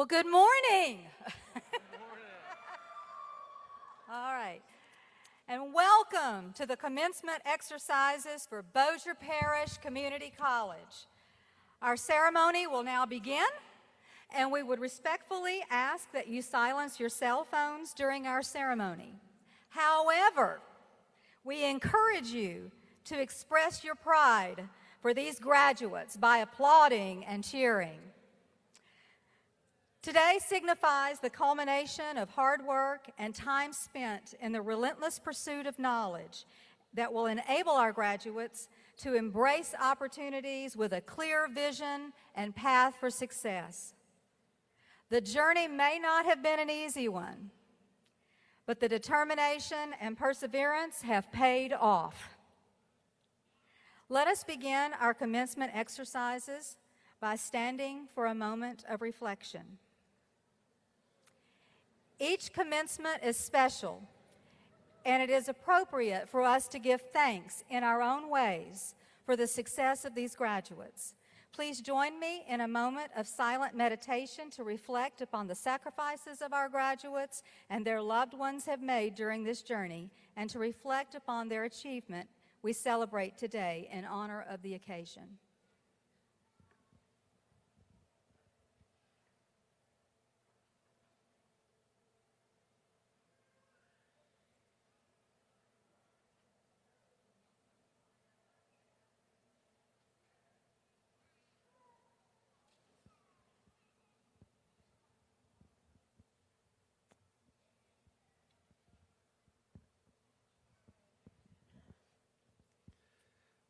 Well, good morning. All right. And welcome to the commencement exercises for Bossier Parish Community College. Our ceremony will now begin, and we would respectfully ask that you silence your cell phones during our ceremony. However, we encourage you to express your pride for these graduates by applauding and cheering. Today signifies the culmination of hard work and time spent in the relentless pursuit of knowledge that will enable our graduates to embrace opportunities with a clear vision and path for success. The journey may not have been an easy one, but the determination and perseverance have paid off. Let us begin our commencement exercises by standing for a moment of reflection. Each commencement is special, and it is appropriate for us to give thanks in our own ways for the success of these graduates. Please join me in a moment of silent meditation to reflect upon the sacrifices of our graduates and their loved ones have made during this journey, and to reflect upon their achievement we celebrate today in honor of the occasion.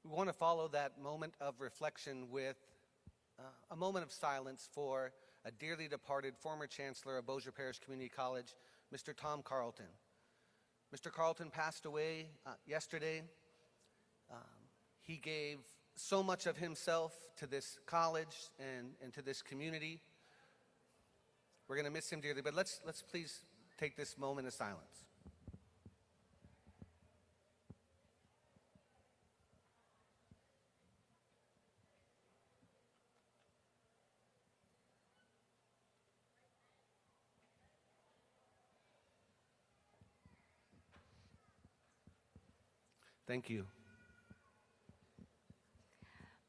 We want to follow that moment of reflection with a moment of silence for a dearly departed former Chancellor of Bossier Parish Community College, Mr. Tom Carlton. Mr. Carlton passed away yesterday. He gave so much of himself to this college and to this community. We're going to miss him dearly, but let's please take this moment of silence. Thank you.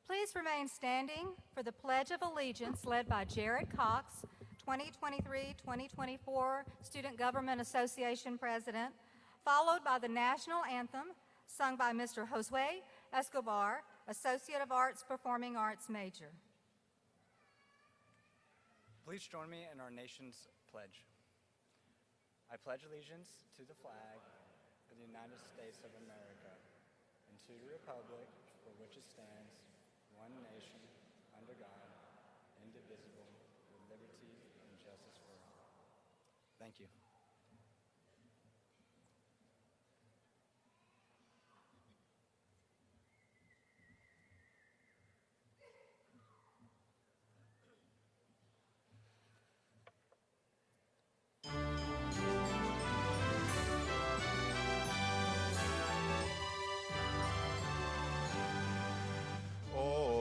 Please remain standing for the Pledge of Allegiance led by Jared Cox, 2023-2024 Student Government Association President, followed by the National Anthem sung by Mr. Josue Escobar, Associate of Arts, Performing Arts major. Please join me in our nation's pledge. I pledge allegiance to the flag of the United States of America, and to the republic for which it stands, one nation, under God, indivisible, with liberty and justice for all. Thank you.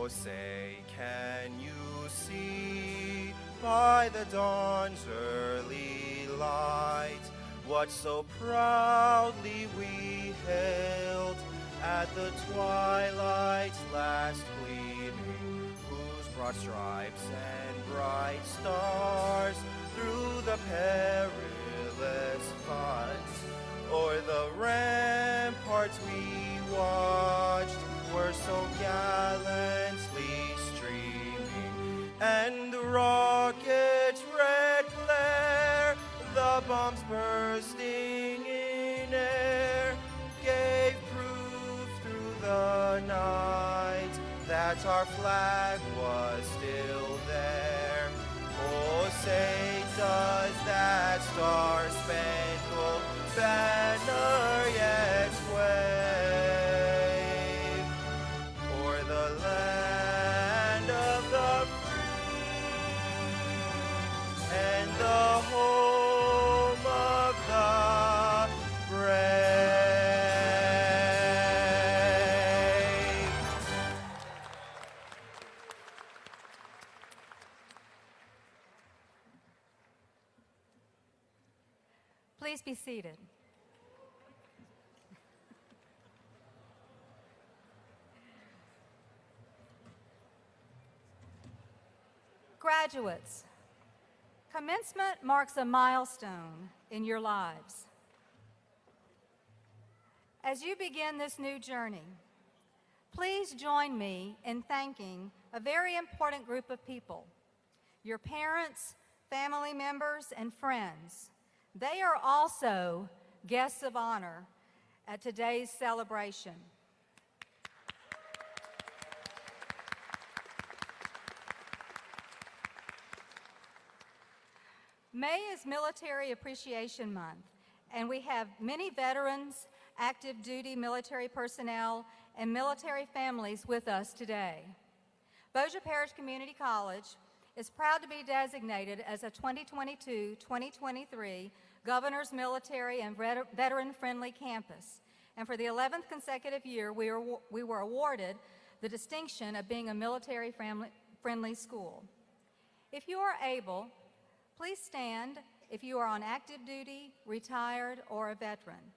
Say, can you see by the dawn's early light what so proudly we hailed at the twilight's last gleaming, whose broad stripes and bright stars through the perilous fight o'er the ramparts we watched were so gallantly streaming, and the rocket's red glare, the bombs bursting in air, gave proof through the night that our flag was still there. Oh, say does that star-spangled banner yet wave o'er the land of the free and the home of the brave. Please be seated. Graduates, commencement marks a milestone in your lives. As you begin this new journey, please join me in thanking a very important group of people, your parents, family members, and friends. They are also guests of honor at today's celebration. May is Military Appreciation Month, and we have many veterans, active duty military personnel, and military families with us today. Bossier Parish Community College is proud to be designated as a 2022-2023 Governor's Military and Veteran-Friendly Campus. And for the 11th consecutive year, we were awarded the distinction of being a military-friendly school. If you are able, please stand if you are on active duty, retired, or a veteran.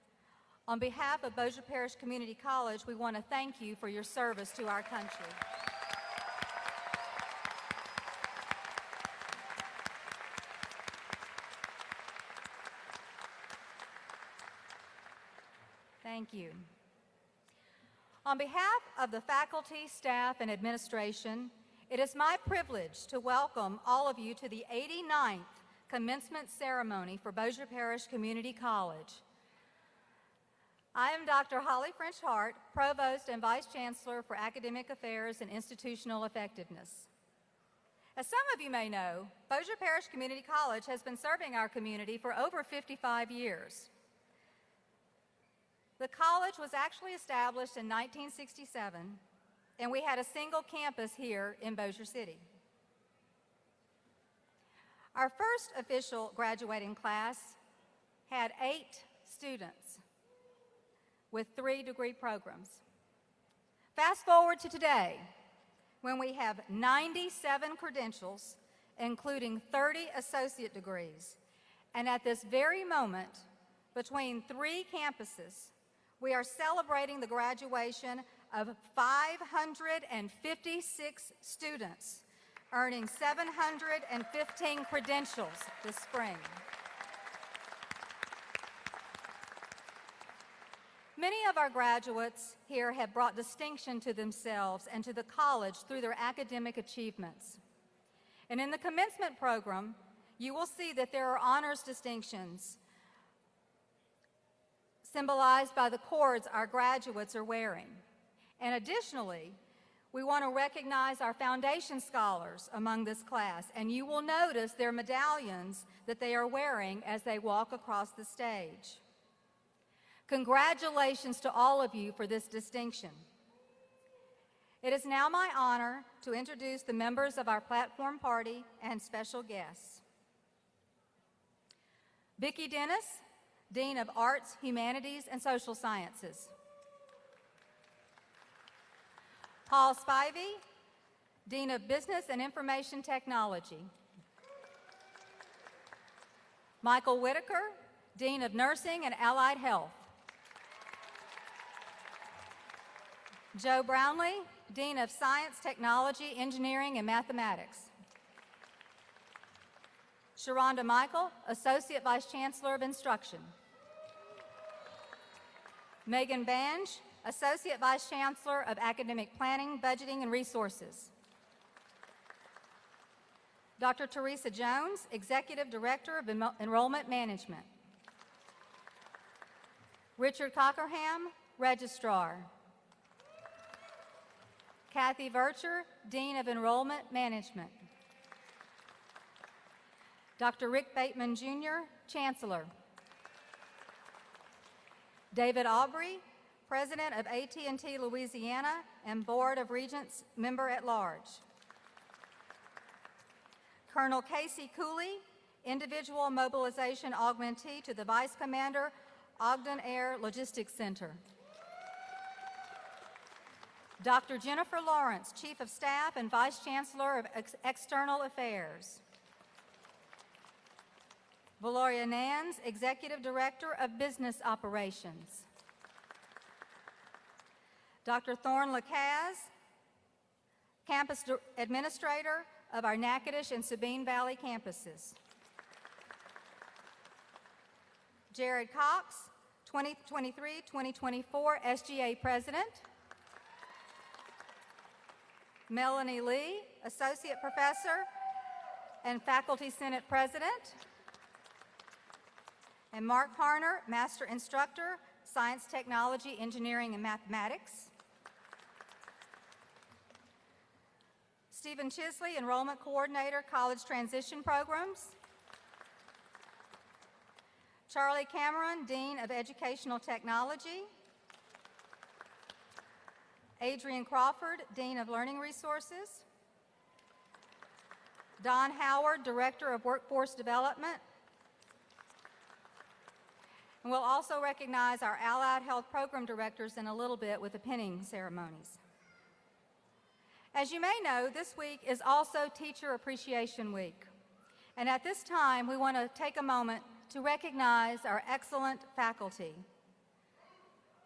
On behalf of Bossier Parish Community College, we want to thank you for your service to our country. Thank you. On behalf of the faculty, staff, and administration, it is my privilege to welcome all of you to the 89th commencement ceremony for Bossier Parish Community College. I am Dr. Holly French Hart, Provost and Vice Chancellor for Academic Affairs and Institutional Effectiveness. As some of you may know, Bossier Parish Community College has been serving our community for over 55 years. The college was actually established in 1967, and we had a single campus here in Bossier City. Our first official graduating class had 8 students with 3 degree programs. Fast forward to today, when we have 97 credentials, including 30 associate degrees, and at this very moment, between 3 campuses, we are celebrating the graduation of 556 students, earning 715 credentials this spring. Many of our graduates here have brought distinction to themselves and to the college through their academic achievements. And in the commencement program, you will see that there are honors distinctions symbolized by the cords our graduates are wearing. And additionally, we want to recognize our foundation scholars among this class, and you will notice their medallions that they are wearing as they walk across the stage. Congratulations to all of you for this distinction. It is now my honor to introduce the members of our platform party and special guests. Vicki Dennis, Dean of Arts, Humanities, and Social Sciences. Paul Spivey, Dean of Business and Information Technology. Michael Whitaker, Dean of Nursing and Allied Health. Joe Brownlee, Dean of Science, Technology, Engineering, and Mathematics. Sharonda Michael, Associate Vice Chancellor of Instruction. Megan Bange, Associate Vice Chancellor of Academic Planning, Budgeting, and Resources. Dr. Teresa Jones, Executive Director of Enrollment Management. Richard Cockerham, Registrar. Kathy Vircher, Dean of Enrollment Management. Dr. Rick Bateman, Jr., Chancellor. David Aubrey, President of AT&T Louisiana and Board of Regents Member at Large. Colonel Casey Cooley, Individual Mobilization Augmentee to the Vice Commander, Ogden Air Logistics Center. Dr. Jennifer Lawrence, Chief of Staff and Vice Chancellor of External Affairs. Valoria Nans, Executive Director of Business Operations. Dr. Thorne Lacaz, Campus Administrator of our Natchitoches and Sabine Valley campuses. Jared Cox, 2023-2024 SGA President. Melanie Lee, Associate Professor and Faculty Senate President. And Mark Harner, Master Instructor, Science, Technology, Engineering, and Mathematics. Stephen Chisley, Enrollment Coordinator, College Transition Programs. Charlie Cameron, Dean of Educational Technology. Adrian Crawford, Dean of Learning Resources. Don Howard, Director of Workforce Development. And we'll also recognize our Allied Health Program Directors in a little bit with the pinning ceremonies. As you may know, this week is also Teacher Appreciation Week. And at this time, we want to take a moment to recognize our excellent faculty.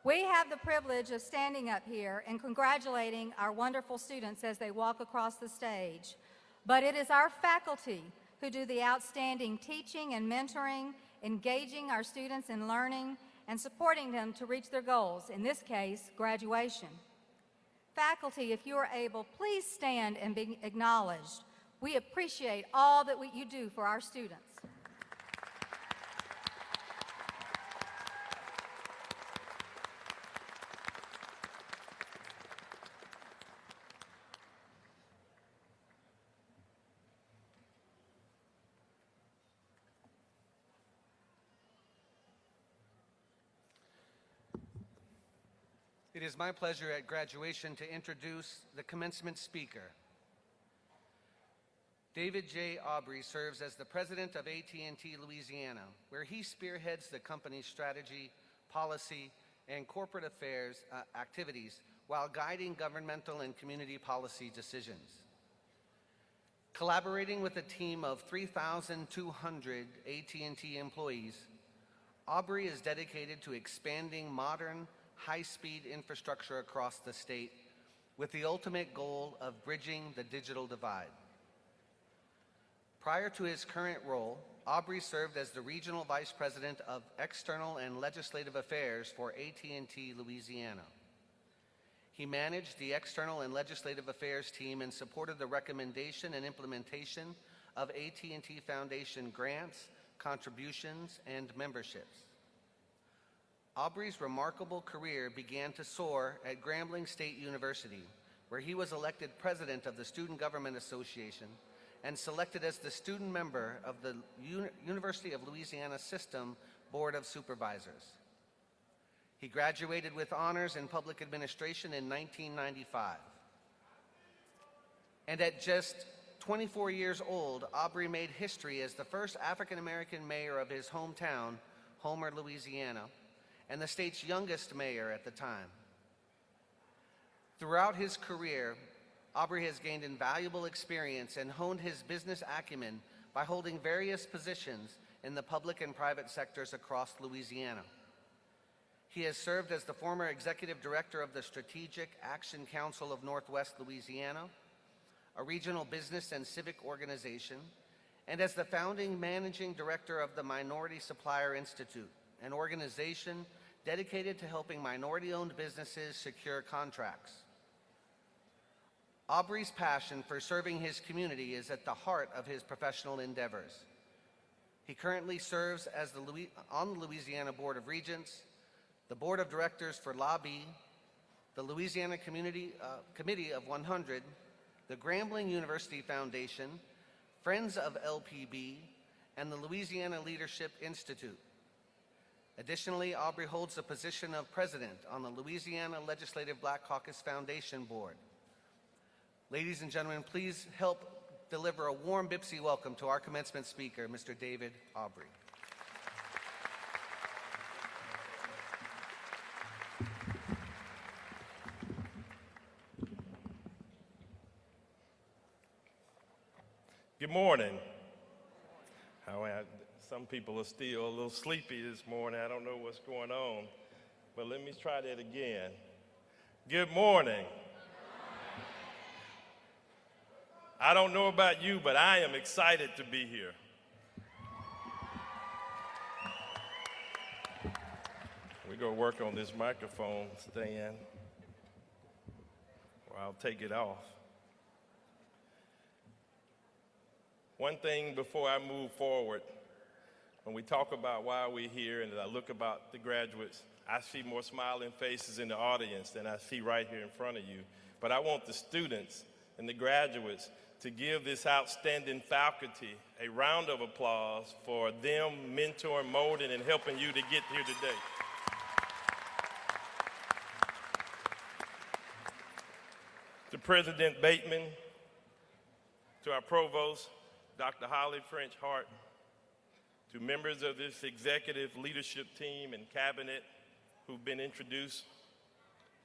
We have the privilege of standing up here and congratulating our wonderful students as they walk across the stage. But it is our faculty who do the outstanding teaching and mentoring, engaging our students in learning, and supporting them to reach their goals, in this case, graduation. Faculty, if you are able, please stand and be acknowledged. We appreciate all that you do for our students. It is my pleasure at graduation to introduce the commencement speaker. David J. Aubrey serves as the president of AT&T Louisiana, where he spearheads the company's strategy, policy, and corporate affairs activities while guiding governmental and community policy decisions. Collaborating with a team of 3,200 AT&T employees, Aubrey is dedicated to expanding modern, high-speed infrastructure across the state with the ultimate goal of bridging the digital divide. Prior to his current role, Aubrey served as the Regional Vice President of External and Legislative Affairs for AT&T Louisiana. He managed the External and Legislative Affairs team and supported the recommendation and implementation of AT&T Foundation grants, contributions, and memberships. Aubrey's remarkable career began to soar at Grambling State University, where he was elected president of the Student Government Association and selected as the student member of the University of Louisiana System Board of Supervisors. He graduated with honors in public administration in 1995. And at just 24 years old, Aubrey made history as the first African-American mayor of his hometown, Homer, Louisiana, and the state's youngest mayor at the time. Throughout his career, Aubrey has gained invaluable experience and honed his business acumen by holding various positions in the public and private sectors across Louisiana. He has served as the former executive director of the Strategic Action Council of Northwest Louisiana, a regional business and civic organization, and as the founding managing director of the Minority Supplier Institute, an organization dedicated to helping minority-owned businesses secure contracts. Aubrey's passion for serving his community is at the heart of his professional endeavors. He currently serves as on the Louisiana Board of Regents, the Board of Directors for LABI, the Louisiana Committee of 100, the Grambling University Foundation, Friends of LPB, and the Louisiana Leadership Institute. Additionally, Aubrey holds the position of president on the Louisiana Legislative Black Caucus Foundation Board. Ladies and gentlemen, please help deliver a warm Bipsy welcome to our commencement speaker, Mr. David Aubrey. Good morning. Some people are still a little sleepy this morning. I don't know what's going on, but let me try that again. Good morning. I don't know about you, but I am excited to be here. We're going to work on this microphone stand, or I'll take it off. One thing before I move forward, when we talk about why we're here and I look about the graduates, I see more smiling faces in the audience than I see right here in front of you. But I want the students and the graduates to give this outstanding faculty a round of applause for them mentoring, molding, and helping you to get here today. To President Bateman, to our provost, Dr. Holly French Hart, to members of this executive leadership team and cabinet who've been introduced,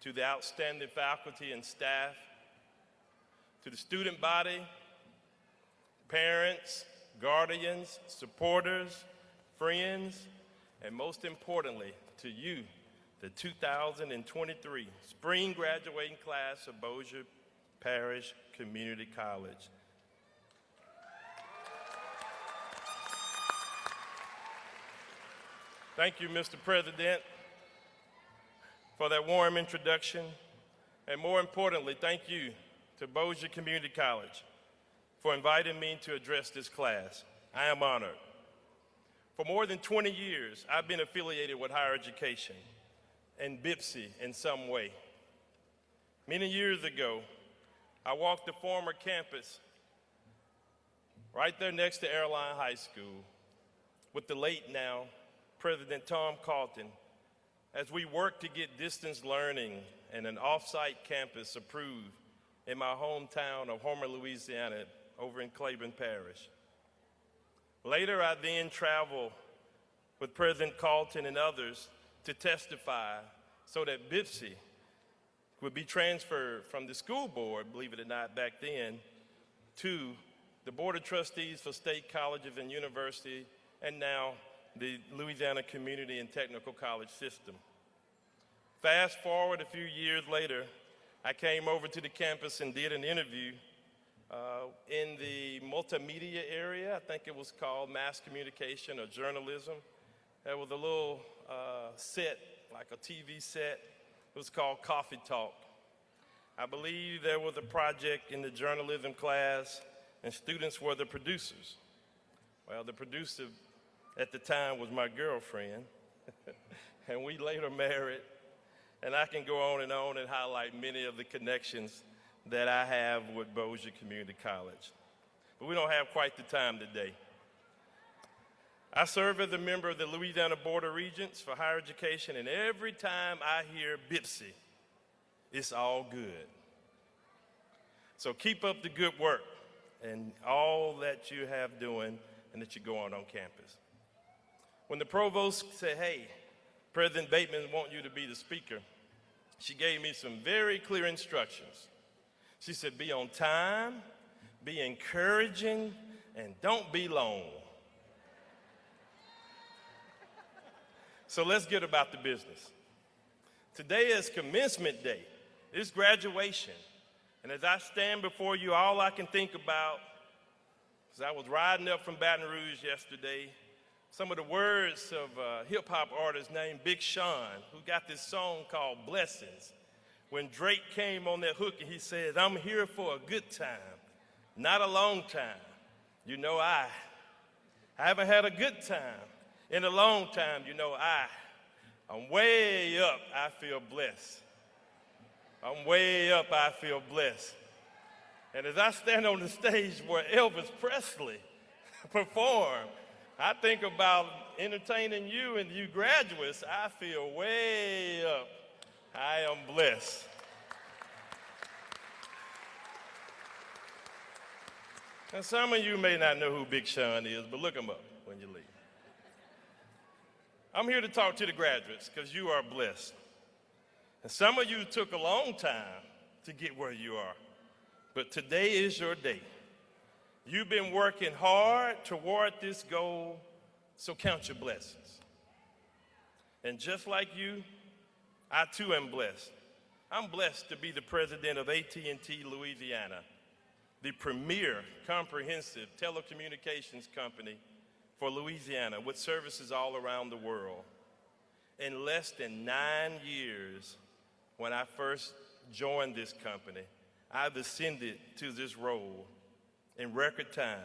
to the outstanding faculty and staff, to the student body, parents, guardians, supporters, friends, and most importantly, to you, the 2023 spring graduating class of Bossier Parish Community College. Thank you, Mr. President, for that warm introduction. And more importantly, thank you to Bossier Community College for inviting me to address this class. I am honored. For more than 20 years, I've been affiliated with higher education and BIPSI in some way. Many years ago, I walked the former campus right there next to Airline High School with the late now President Tom Carlton as we worked to get distance learning and an off-site campus approved in my hometown of Homer, Louisiana, over in Claiborne Parish. Later, I then traveled with President Carlton and others to testify so that BIPSI would be transferred from the school board, believe it or not, back then, to the Board of Trustees for State Colleges and Universities, and now the Louisiana Community and Technical College System. Fast forward a few years later, I came over to the campus and did an interview in the multimedia area. I think it was called mass communication or journalism. There was a little set, like a TV set. It was called Coffee Talk. I believe there was a project in the journalism class, and students were the producers. Well, the producer at the time was my girlfriend, and we later married. And I can go on and highlight many of the connections that I have with Bossier Community College. But we don't have quite the time today. I serve as a member of the Louisiana Board of Regents for Higher Education, and every time I hear BIPSI, it's all good. So keep up the good work and all that you have doing and that you're going on campus. When the provost said, hey, President Bateman wants you to be the speaker, she gave me some very clear instructions. She said, be on time, be encouraging, and don't be long. So let's get about the business. Today is commencement day. It's graduation. And as I stand before you, all I can think about is I was riding up from Baton Rouge yesterday, some of the words of a hip-hop artist named Big Sean, who got this song called Blessings. When Drake came on that hook and he says, I'm here for a good time, not a long time. You know I haven't had a good time in a long time. You know I'm way up, I feel blessed. I'm way up, I feel blessed. And as I stand on the stage where Elvis Presley performed, I think about entertaining you and you graduates. I feel way up. I am blessed. And some of you may not know who Big Sean is, but look him up when you leave. I'm here to talk to the graduates because you are blessed. And some of you took a long time to get where you are, but today is your day. You've been working hard toward this goal So count your blessings. And just like you, I too am blessed. I'm blessed to be the president of AT&T Louisiana, the premier comprehensive telecommunications company for Louisiana with services all around the world. In less than 9 years, when I first joined this company, I've ascended to this role in record time.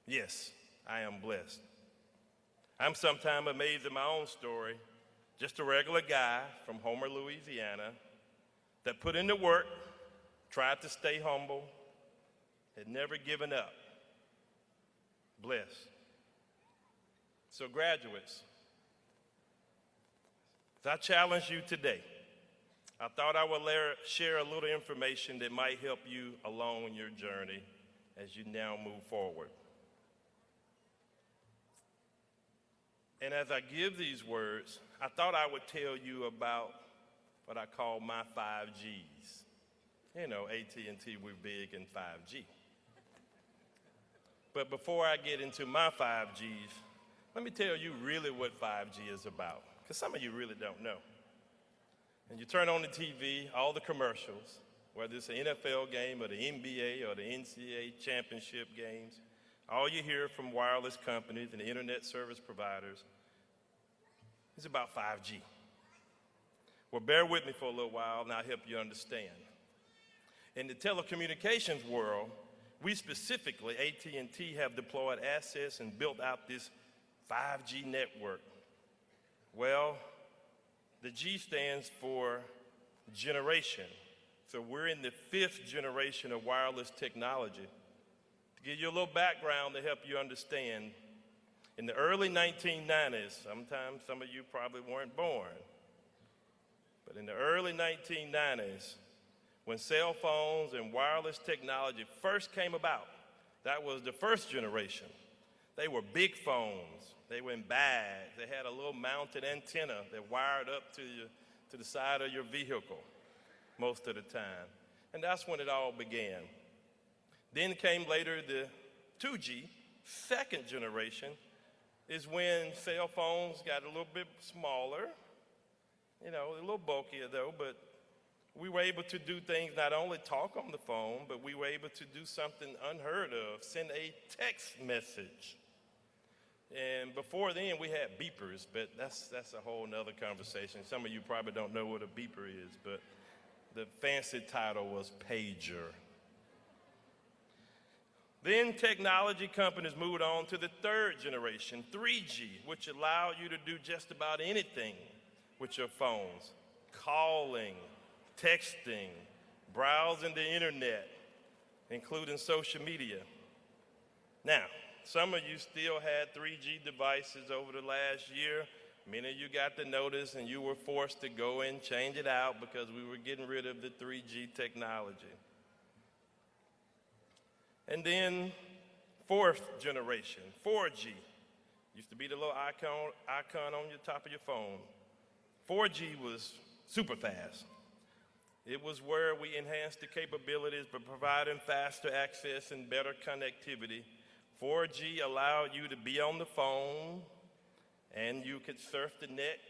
Yes, I am blessed. I'm sometimes amazed at my own story. Just a regular guy from Homer, Louisiana, that put in the work, tried to stay humble, had never given up. Blessed. So graduates, as I challenge you today, I thought I would share a little information that might help you along your journey as you now move forward. And as I give these words, I thought I would tell you about what I call my 5Gs. You know, AT&T, we're big in 5G. But before I get into my 5Gs, let me tell you really what 5G is about, because some of you really don't know. And you turn on the TV, all the commercials, whether it's an NFL game or the NBA or the NCAA championship games, all you hear from wireless companies and internet service providers is about 5G. Well, bear with me for a little while and I'll help you understand. In the telecommunications world, we specifically, AT&T, have deployed assets and built out this 5G network. Well, the G stands for generation. So we're in the 5th generation of wireless technology. To give you a little background to help you understand, in the early 1990s, sometimes some of you probably weren't born, but in the early 1990s, when cell phones and wireless technology first came about, that was the 1st generation. They were big phones. They were in bags. They had a little mounted antenna that wired up to the side of your vehicle most of the time. And that's when it all began. Then came later the 2G, 2nd generation, is when cell phones got a little bit smaller, you know, a little bulkier though, but we were able to do things, not only talk on the phone, but we were able to do something unheard of, send a text message. And before then, we had beepers, but that's a whole nother conversation. Some of you probably don't know what a beeper is, but the fancy title was pager. Then technology companies moved on to the 3rd generation, 3G, which allowed you to do just about anything with your phones. Calling, texting, browsing the internet, including social media. Now, some of you still had 3G devices over the last year. Many of you got the notice and you were forced to go and change it out because we were getting rid of the 3G technology. And then 4th generation, 4G. Used to be the little icon on your top of your phone. 4G was super fast. It was where we enhanced the capabilities by providing faster access and better connectivity. 4G allowed you to be on the phone and you could surf the net,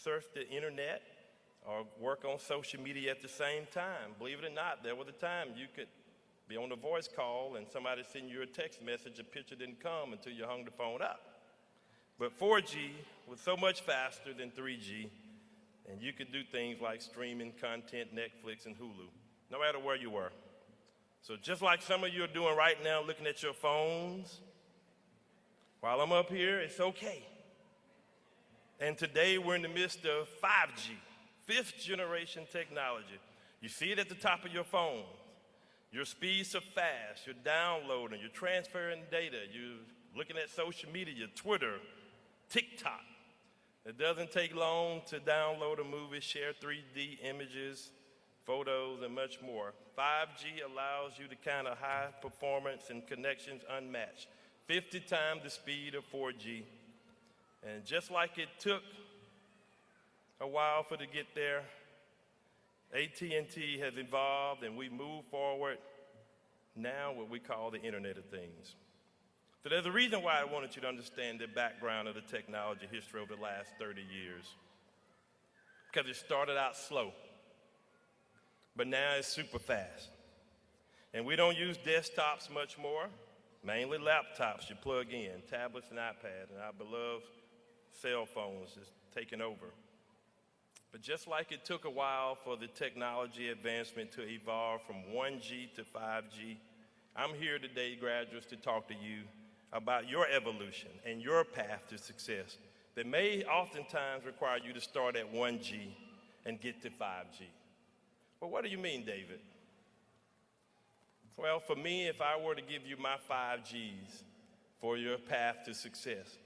surf the internet, or work on social media at the same time. Believe it or not, there was a time you could be on a voice call and somebody send you a text message, a picture didn't come until you hung the phone up. But 4G was so much faster than 3G, and you could do things like streaming content, Netflix and Hulu, no matter where you were. So just like some of you are doing right now, looking at your phones, while I'm up here, it's okay. And today we're in the midst of 5G, 5th generation technology. You see it at the top of your phone. Your speeds are fast, you're downloading, you're transferring data, you're looking at social media, Twitter, TikTok. It doesn't take long to download a movie, share 3D images, photos, and much more. 5G allows you the kind of high performance and connections unmatched. 50 times the speed of 4G. And just like it took a while for it to get there, AT&T has evolved and we move forward now what we call the Internet of Things. So there's a reason why I wanted you to understand the background of the technology history over the last 30 years. Because it started out slow, but now it's super fast. And we don't use desktops much more, mainly laptops you plug in, tablets and iPads, and our beloved cell phones is taking over. But just like it took a while for the technology advancement to evolve from 1G to 5G, I'm here today, graduates, to talk to you about your evolution and your path to success that may oftentimes require you to start at 1G and get to 5G. Well, what do you mean, David? Well, for me, if I were to give you my 5Gs for your path to success,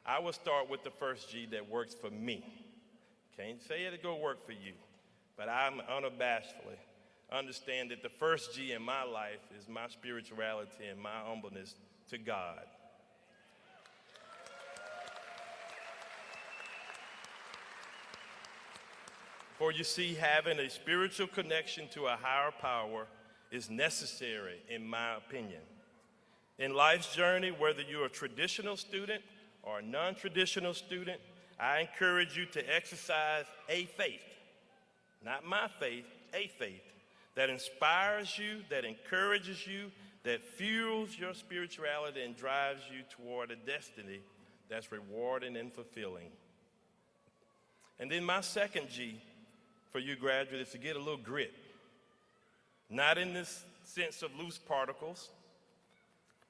I would start with the first G that works for me. Can't say it'll go work for you, but I'm unabashedly understand that the first G in my life is my spirituality and my humbleness to God. For you see, having a spiritual connection to a higher power is necessary, in my opinion. In life's journey, whether you're a traditional student or a non-traditional student, I encourage you to exercise a faith, not my faith, a faith that inspires you, that encourages you, that fuels your spirituality and drives you toward a destiny that's rewarding and fulfilling. And then my second G for you graduates is to get a little grit. Not in this sense of loose particles,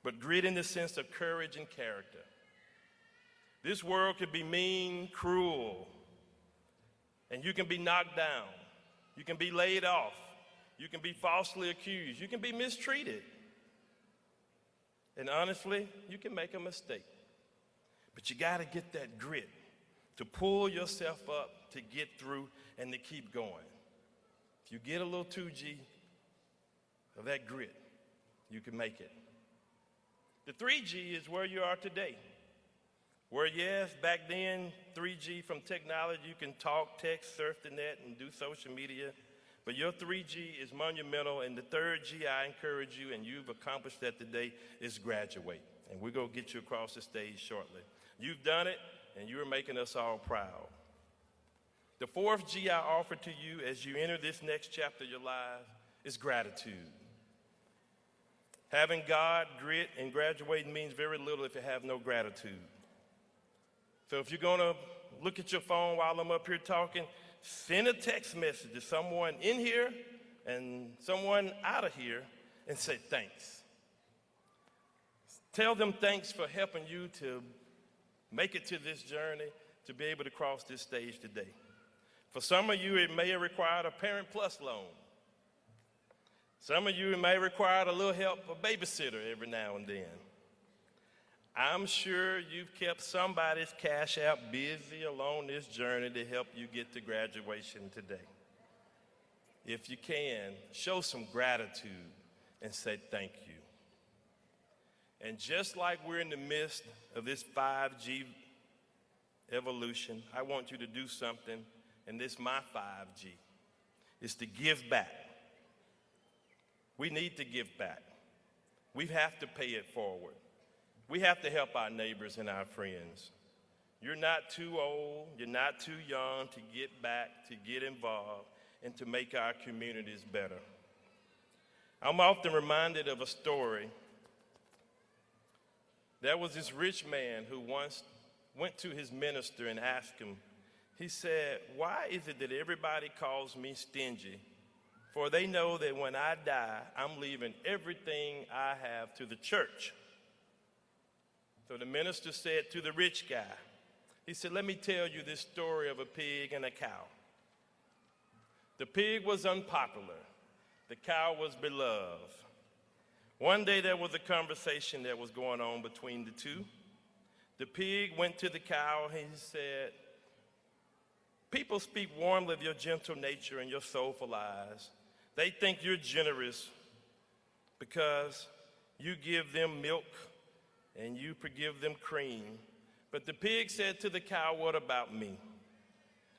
but grit in the sense of courage and character. This world can be mean, cruel, and you can be knocked down. You can be laid off. You can be falsely accused. You can be mistreated. And honestly, you can make a mistake. But you got to get that grit to pull yourself up, to get through, and to keep going. If you get a little 2G of that grit, you can make it. The 3G is where you are today. Where, yes, back then, 3G from technology, you can talk, text, surf the net, and do social media. But your 3G is monumental, and the third G, I encourage you, and you've accomplished that today, is graduate. And we're going to get you across the stage shortly. You've done it, and you're making us all proud. The fourth G I offer to you as you enter this next chapter of your life is gratitude. Having God, grit, and graduating means very little if you have no gratitude. So if you're going to look at your phone while I'm up here talking, send a text message to someone in here and someone out of here and say thanks. Tell them thanks for helping you to make it to this journey, to be able to cross this stage today. For some of you, it may have required a Parent Plus loan. Some of you, it may require a little help, a babysitter every now and then. I'm sure you've kept somebody's cash app busy along this journey to help you get to graduation today. If you can, show some gratitude and say thank you. And just like we're in the midst of this 5G evolution, I want you to do something, and this is my 5G. It's to give back. We need to give back. We have to pay it forward. We have to help our neighbors and our friends. You're not too old, you're not too young to get back, to get involved, and to make our communities better. I'm often reminded of a story. There was this rich man who once went to his minister and asked him, he said, "Why is it that everybody calls me stingy? For they know that when I die, I'm leaving everything I have to the church." So the minister said to the rich guy, he said, "Let me tell you this story of a pig and a cow. The pig was unpopular. The cow was beloved. One day there was a conversation that was going on between the two. The pig went to the cow and he said, "People speak warmly of your gentle nature and your soulful eyes. They think you're generous because you give them milk and you give them cream. But the pig said to the cow, "What about me?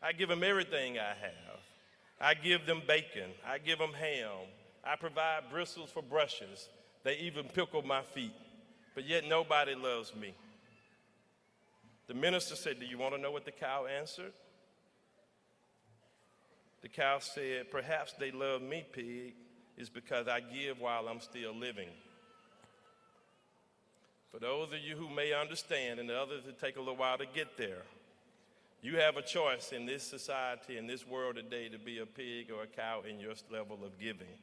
I give them everything I have. I give them bacon. I give them ham. I provide bristles for brushes. They even pickle my feet. but yet nobody loves me. The minister said, "Do you want to know what the cow answered?" The cow said, "Perhaps they love me, pig, is because I give while I'm still living." For those of you who may understand and the others that take a little while to get there, you have a choice in this society, in this world today, to be a pig or a cow in your level of giving.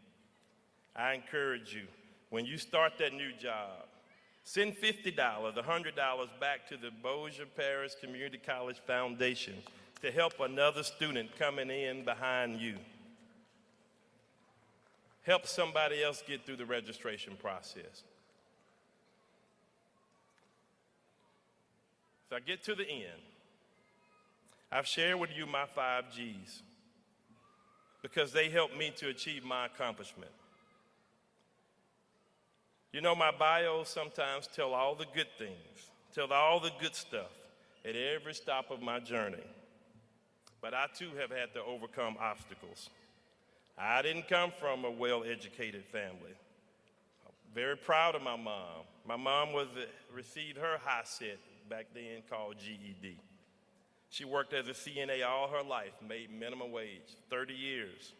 I encourage you, when you start that new job, send $50, $100 back to the Bossier Parish Community College Foundation to help another student coming in behind you. Help somebody else get through the registration process. So I get to the end. I've shared with you my 5 G's because they helped me to achieve my accomplishment. You know, my bios sometimes tell all the good things, tell all the good stuff at every stop of my journey. But I too have had to overcome obstacles. I didn't come from a well-educated family. I'm very proud of my mom. My mom received her high set back then called GED. She worked as a CNA all her life, made minimum wage, 30 years.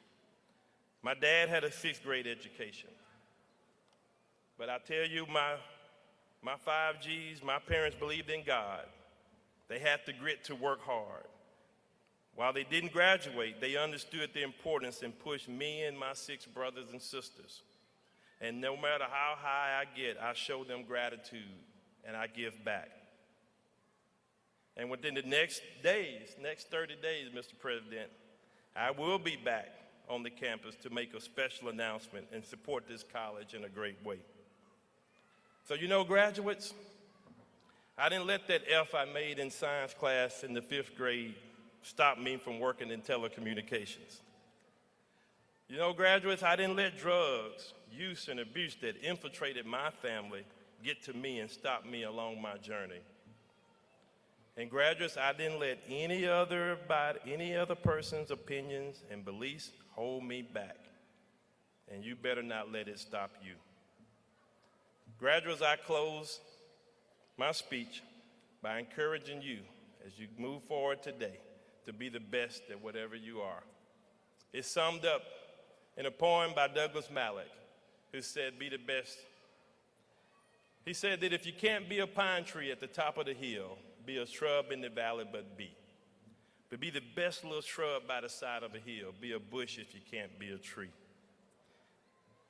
My dad had a 6th grade education. But I tell you, my 5 G's, my parents believed in God. They had the grit to work hard. While they didn't graduate, they understood the importance and pushed me and my 6 brothers and sisters. And no matter how high I get, I show them gratitude and I give back. And within the next 30 days, Mr. President, I will be back on the campus to make a special announcement and support this college in a great way. So you know, graduates, I didn't let that F I made in science class in the 5th grade stop me from working in telecommunications. You know, graduates, I didn't let drugs, use, and abuse that infiltrated my family get to me and stop me along my journey. And graduates, I didn't let any other person's opinions and beliefs hold me back. And you better not let it stop you. Graduates, I close my speech by encouraging you as you move forward today to be the best at whatever you are. It's summed up in a poem by Douglas Mallock, who said, "Be the best." He said that if you can't be a pine tree at the top of the hill, be a shrub in the valley, but be the best little shrub by the side of a hill. Be a bush if you can't be a tree.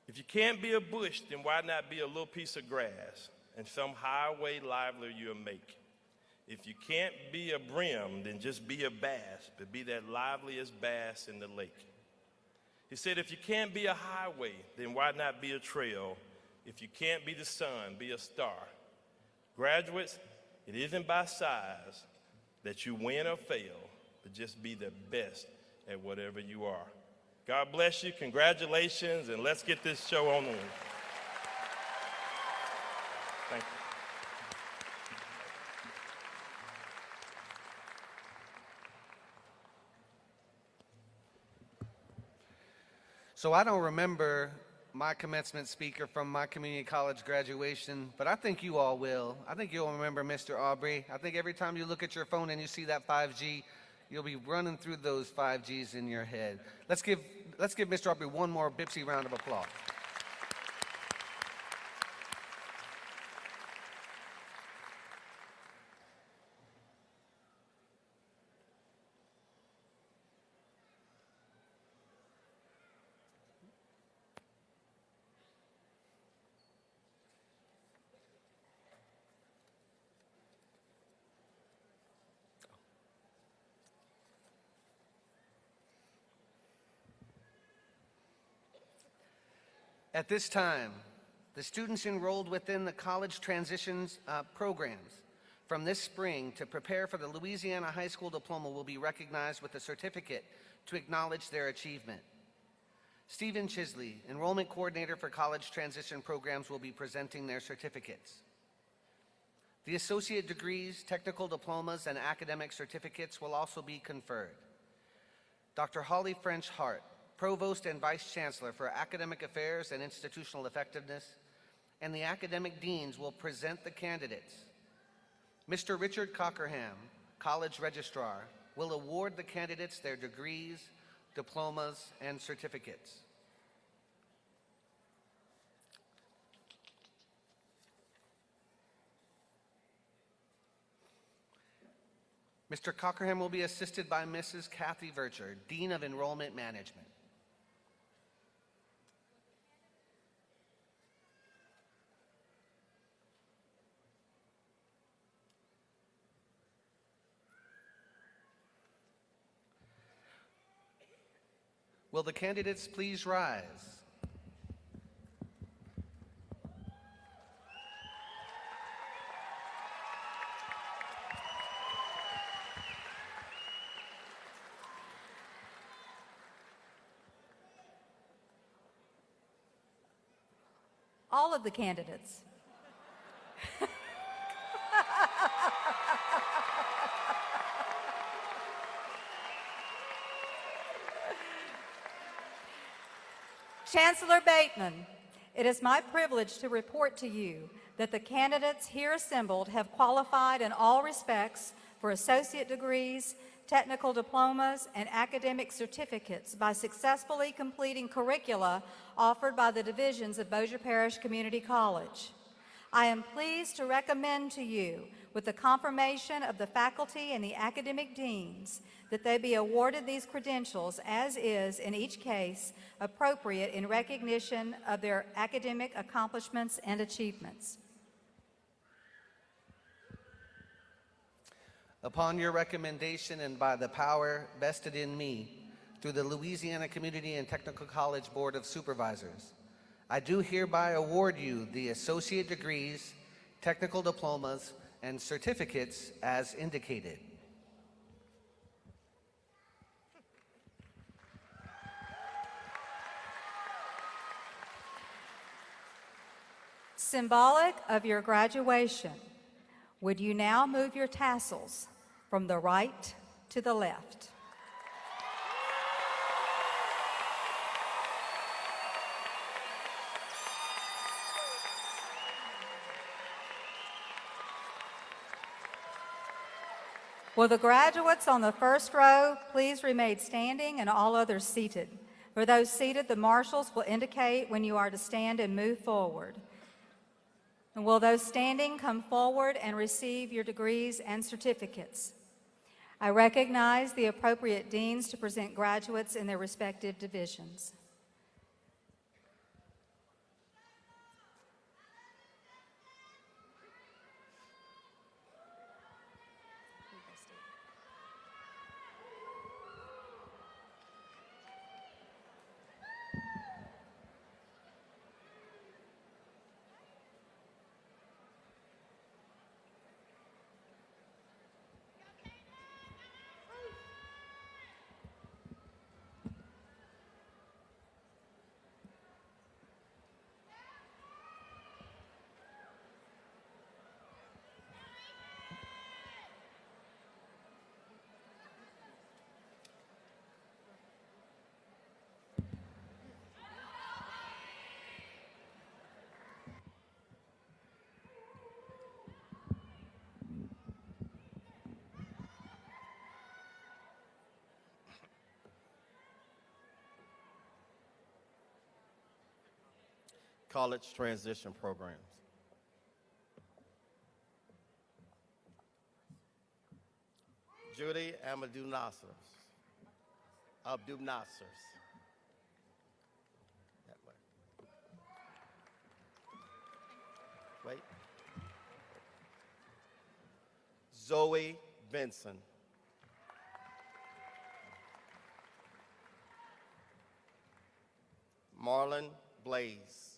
If you can't be a bush, then why not be a little piece of grass and some highway livelier you'll make? If you can't be a brim, then just be a bass, but be that liveliest bass in the lake. He said, if you can't be a highway, then why not be a trail? If you can't be the sun, be a star. Graduates, it isn't by size that you win or fail, but just be the best at whatever you are. God bless you, congratulations, and let's get this show on the way. Thank you. So I don't remember my commencement speaker from my community college graduation, but I think you all will. I think you'll remember Mr. Aubrey. I think every time you look at your phone and you see that 5G, you'll be running through those 5Gs in your head. Let's give Mr. Aubrey one more Bipsy round of applause. At this time, the students enrolled within the college transitions programs from this spring to prepare for the Louisiana High School Diploma will be recognized with a certificate to acknowledge their achievement. Stephen Chisley, Enrollment Coordinator for College Transition Programs, will be presenting their certificates. The associate degrees, technical diplomas, and academic certificates will also be conferred. Dr. Holly French Hart, Provost and Vice Chancellor for Academic Affairs and Institutional Effectiveness, and the academic deans will present the candidates. Mr. Richard Cockerham, College Registrar, will award the candidates their degrees, diplomas, and certificates. Mr. Cockerham will be assisted by Mrs. Kathy Vircher, Dean of Enrollment Management. Will the candidates please rise? All of the candidates. Chancellor Bateman, it is my privilege to report to you that the candidates here assembled have qualified in all respects for associate degrees, technical diplomas, and academic certificates by successfully completing curricula offered by the divisions of Bossier Parish Community College. I am pleased to recommend to you, with the confirmation of the faculty and the academic deans, that they be awarded these credentials as is, in each case, appropriate in recognition of their academic accomplishments and achievements. Upon your recommendation and by the power vested in me through the Louisiana Community and Technical College Board of Supervisors, I do hereby award you the associate degrees, technical diplomas, and certificates as indicated. Symbolic of your graduation, would you now move your tassels from the right to the left? Will the graduates on the first row please remain standing and all others seated? For those seated, the marshals will indicate when you are to stand and move forward. And will those standing come forward and receive your degrees and certificates? I recognize the appropriate deans to present graduates in their respective divisions. College transition programs. Judy Abdul Nasser. That way. Wait. Zoe Benson. Marlon Blaze.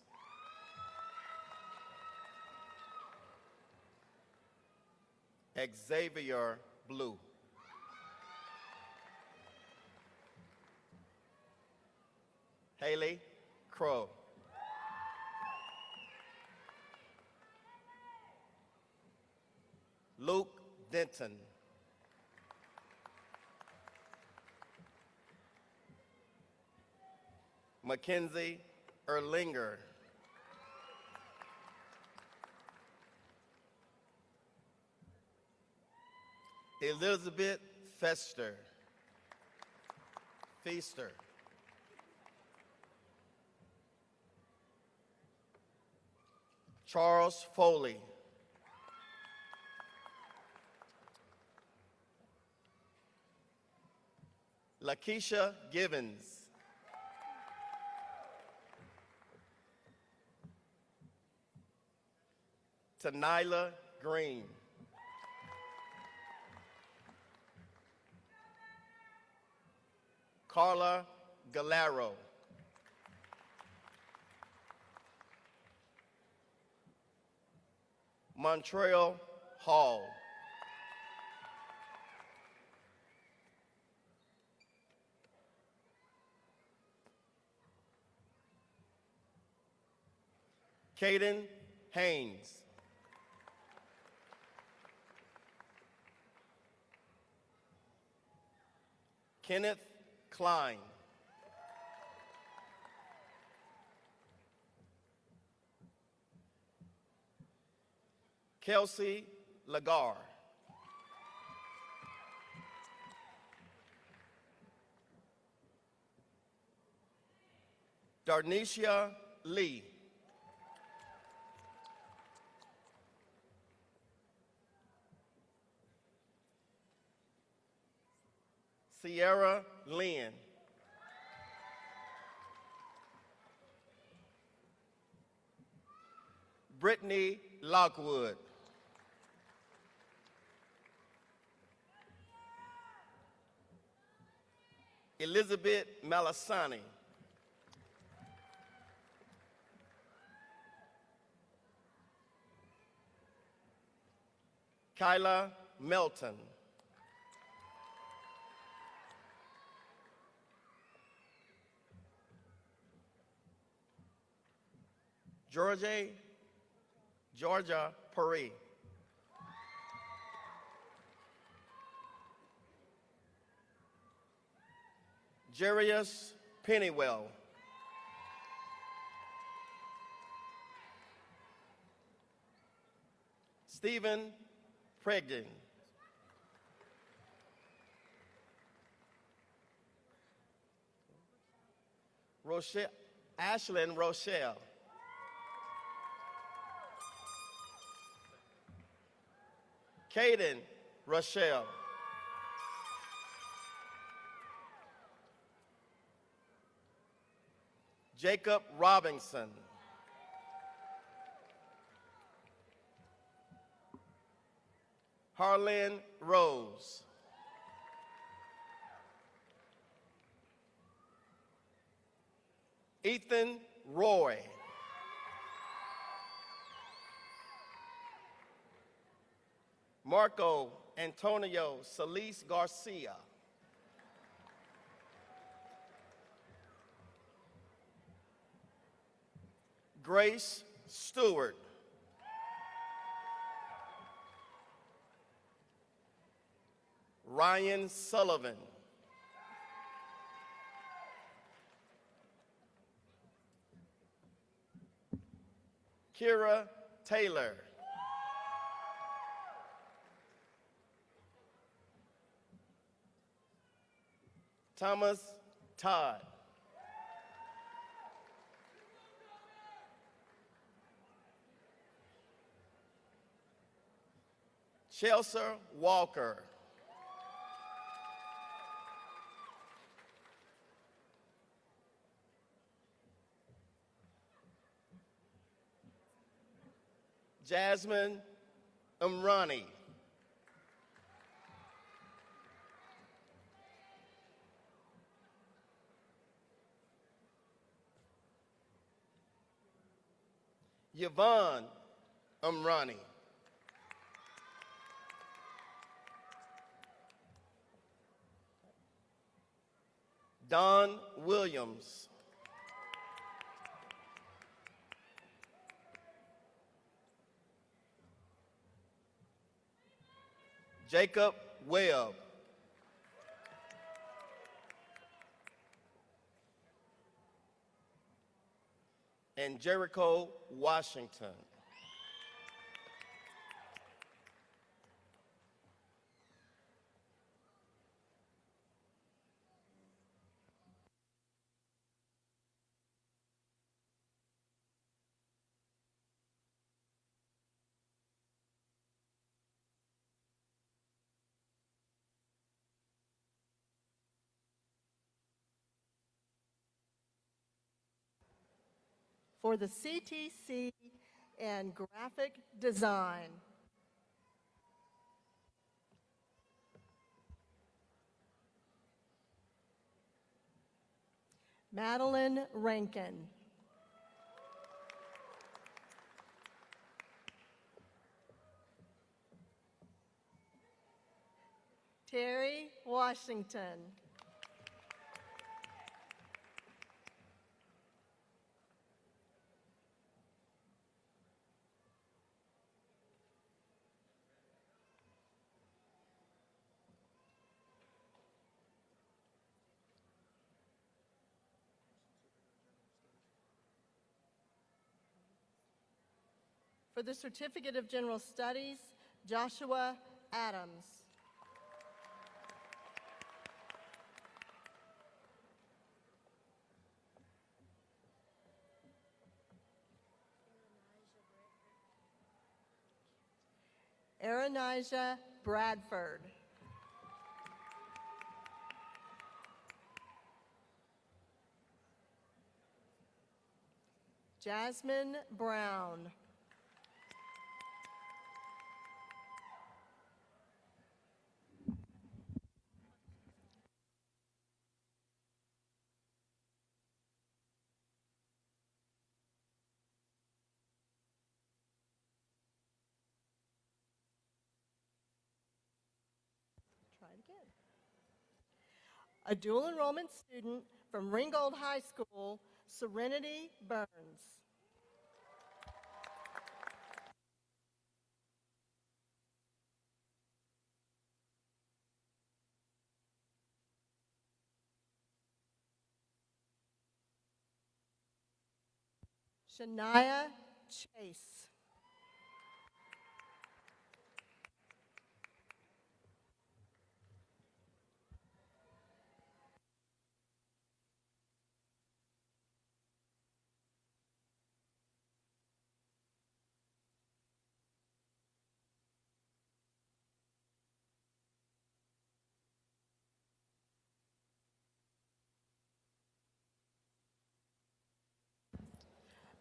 Xavier Blue. Haley Crow. Luke Denton. Mackenzie Erlinger. Elizabeth Feaster. Charles Foley. Lakeisha Givens. Tanila Green. Carla Galero. Montreal Hall. Caden Haynes. Kenneth Klein. Kelsey Lagar. Darnisha Lee. Sierra Lynn. Brittany Lockwood. Elizabeth Malasani. Kyla Melton. Georgia Pari. Jarius Pennywell. Stephen Pregden. Ashlyn Rochelle. Caden Rochelle. Jacob Robinson. Harlan Rose. Ethan Roy. Marco Antonio Solis Garcia. Grace Stewart. Ryan Sullivan. Kira Taylor. Thomas Todd. Chelsea Walker. Jasmine Umrani. Yvonne Umrani. Don Williams. Jacob Webb. And Jericho Washington. for the CTC in graphic design. Madeline Rankin. Terry Washington. For the Certificate of General Studies, Joshua Adams. Aronijah Bradford. Jasmine Brown. Try it again. A dual enrollment student from Ringgold High School, Serenity Burns. Shania Chase.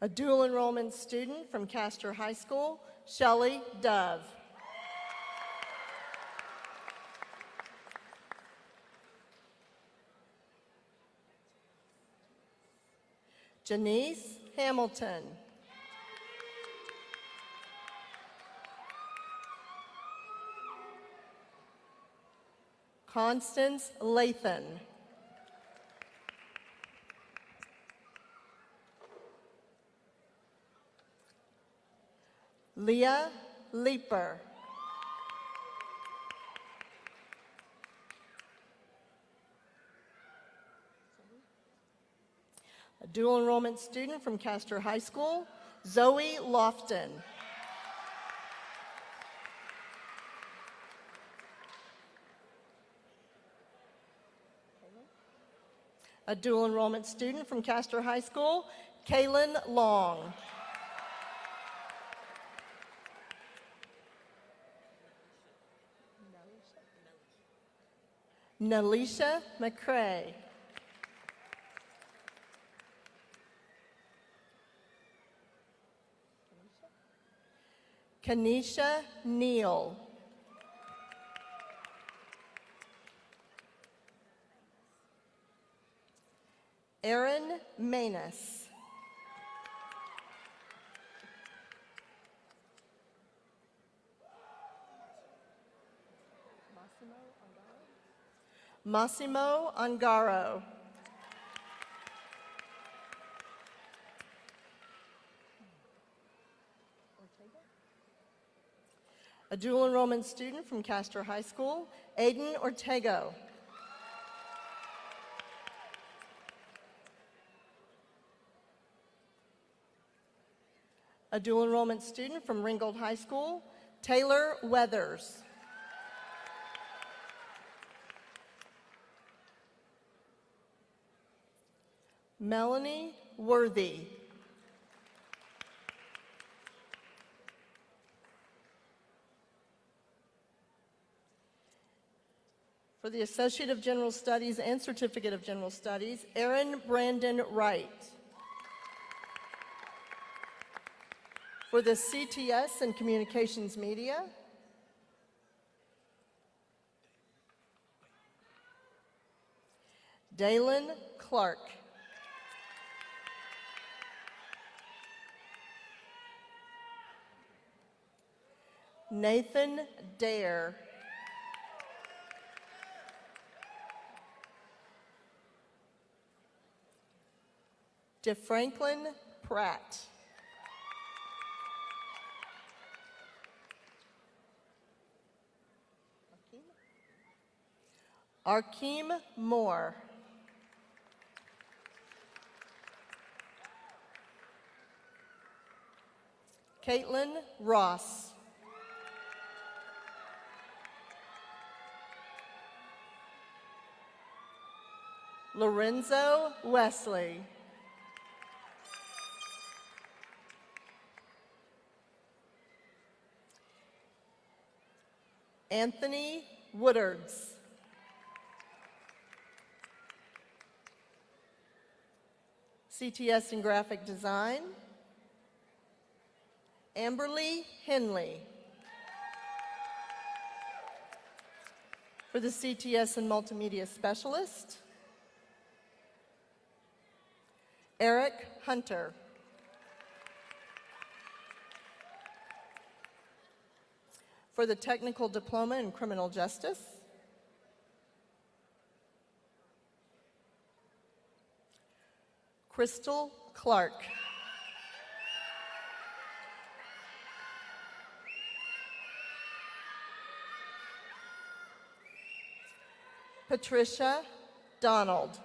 A dual enrollment student from Castor High School, Shelley Dove. Janice Hamilton. Constance Lathan. Leah Leeper. A dual enrollment student from Castor High School, Zoe Lofton. A dual enrollment student from Castor High School, Kaylin Long. Nalisha McCrae. Kanisha Neal. Aaron Manus. Massimo Angaro. A dual enrollment student from Castor High School, Aiden Ortego. A dual enrollment student from Ringgold High School, Taylor Weathers. Melanie Worthy. For the Associate of General Studies and Certificate of General Studies, Aaron Brandon Wright. For the CTS and Communications Media, Dalen Clark. Nathan Dare. DeFranklin Pratt. Arkeem Moore. Caitlin Ross. Lorenzo Wesley. Anthony Woodards. CTS and Graphic Design, Amberly Henley. For the CTS and Multimedia Specialist, Eric Hunter. For the Technical Diploma in Criminal Justice, Crystal Clark. Patricia Donald.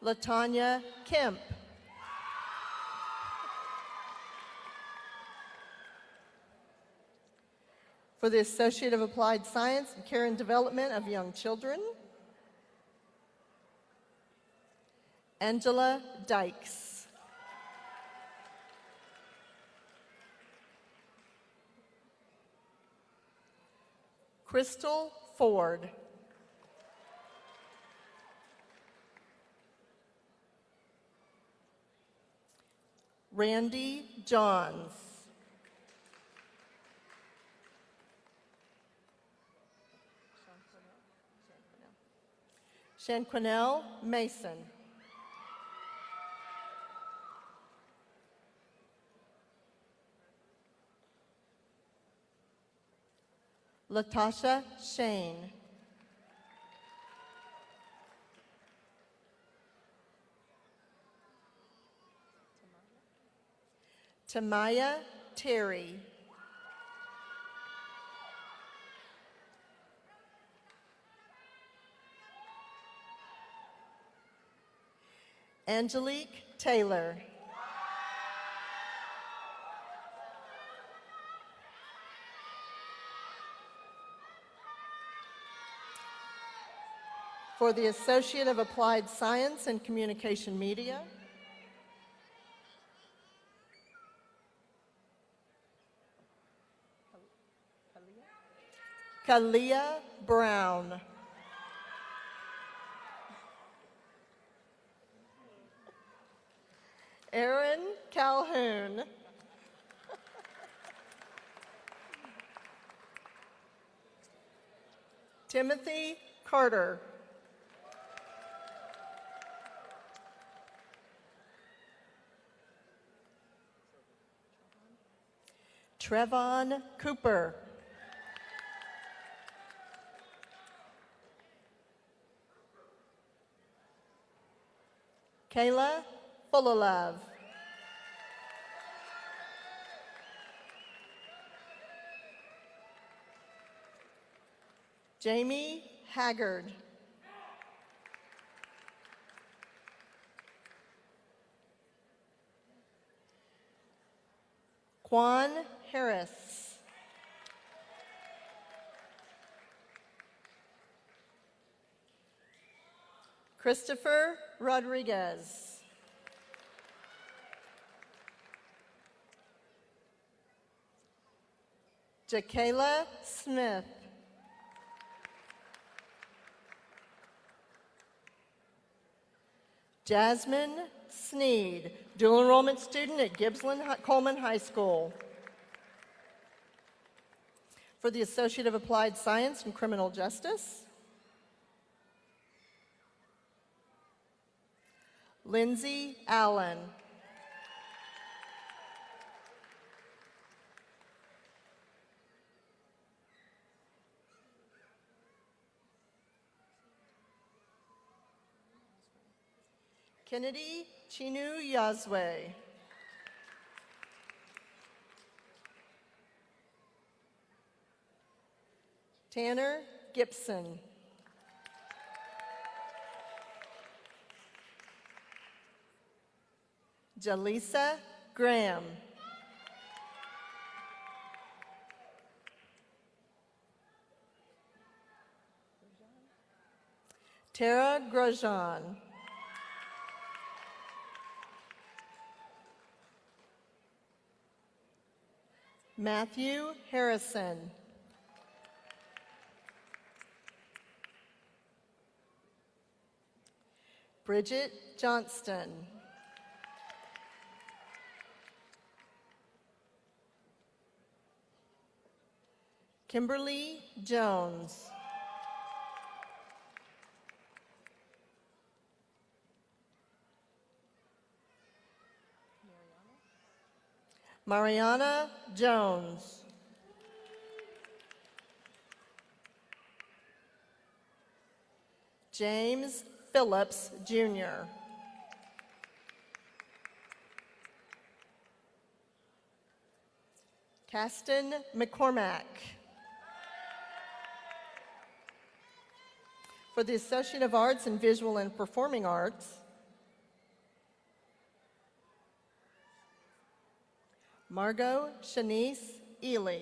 Latanya Kemp. For the Associate of Applied Science and Care and Development of Young Children, Angela Dykes. Crystal Ford. Randy Johns. Shanquinell Mason. Latasha Shane. Tamaya Terry. Angelique Taylor. For the Associate of Applied Science and Communication Media, Kalia Brown. Aaron Calhoun. Timothy Carter. Trevon Cooper. Kayla Fullilove. Jamie Haggard. Quan Harris. Christopher Rodriguez. Jakayla Smith. Jasmine Sneed, dual enrollment student at Coleman High School. For the Associate of Applied Science in Criminal Justice, Lindsay Allen. Kennedy Chinu Yazwe. Tanner Gibson. Jalisa Graham. Tara Grosjean. Matthew Harrison. Bridget Johnston. Kimberly Jones. Mariana Jones. James Phillips, Jr. Caston McCormack. For the Associate of Arts in Visual and Performing Arts, Margot Shanice Ely.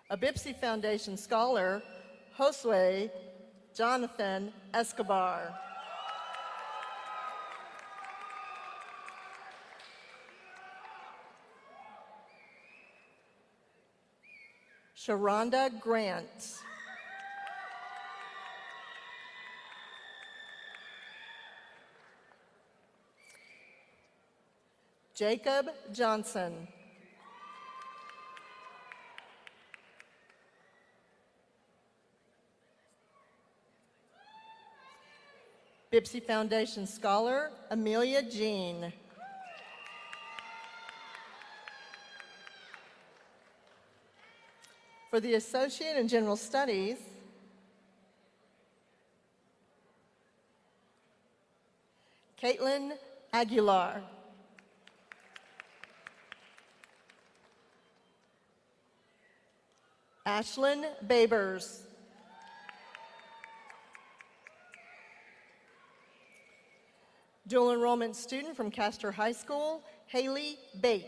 A Bipsy Foundation scholar, Josue Jonathan Escobar. Sharonda Grant. Jacob Johnson. Bipsy Foundation scholar, Amelia Jean. For the Associate in General Studies, Caitlin Aguilar. Ashlyn Babers. Dual enrollment student from Castor High School, Haley Bates.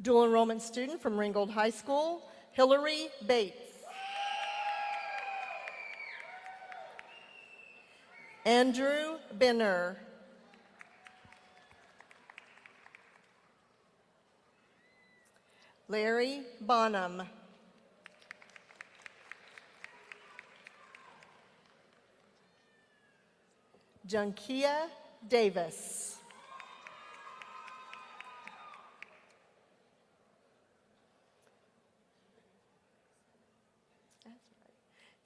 Dual enrollment student from Ringgold High School, Hillary Bates. Andrew Benner. Larry Bonham. Junkia Davis.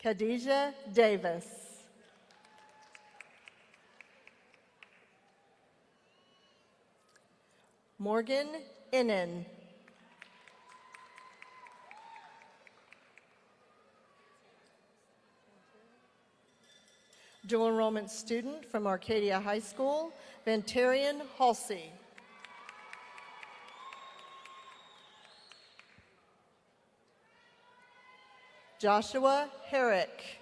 Khadijah Davis. Morgan Innan. Dual enrollment student from Arcadia High School, Vantarian Halsey. Joshua Herrick.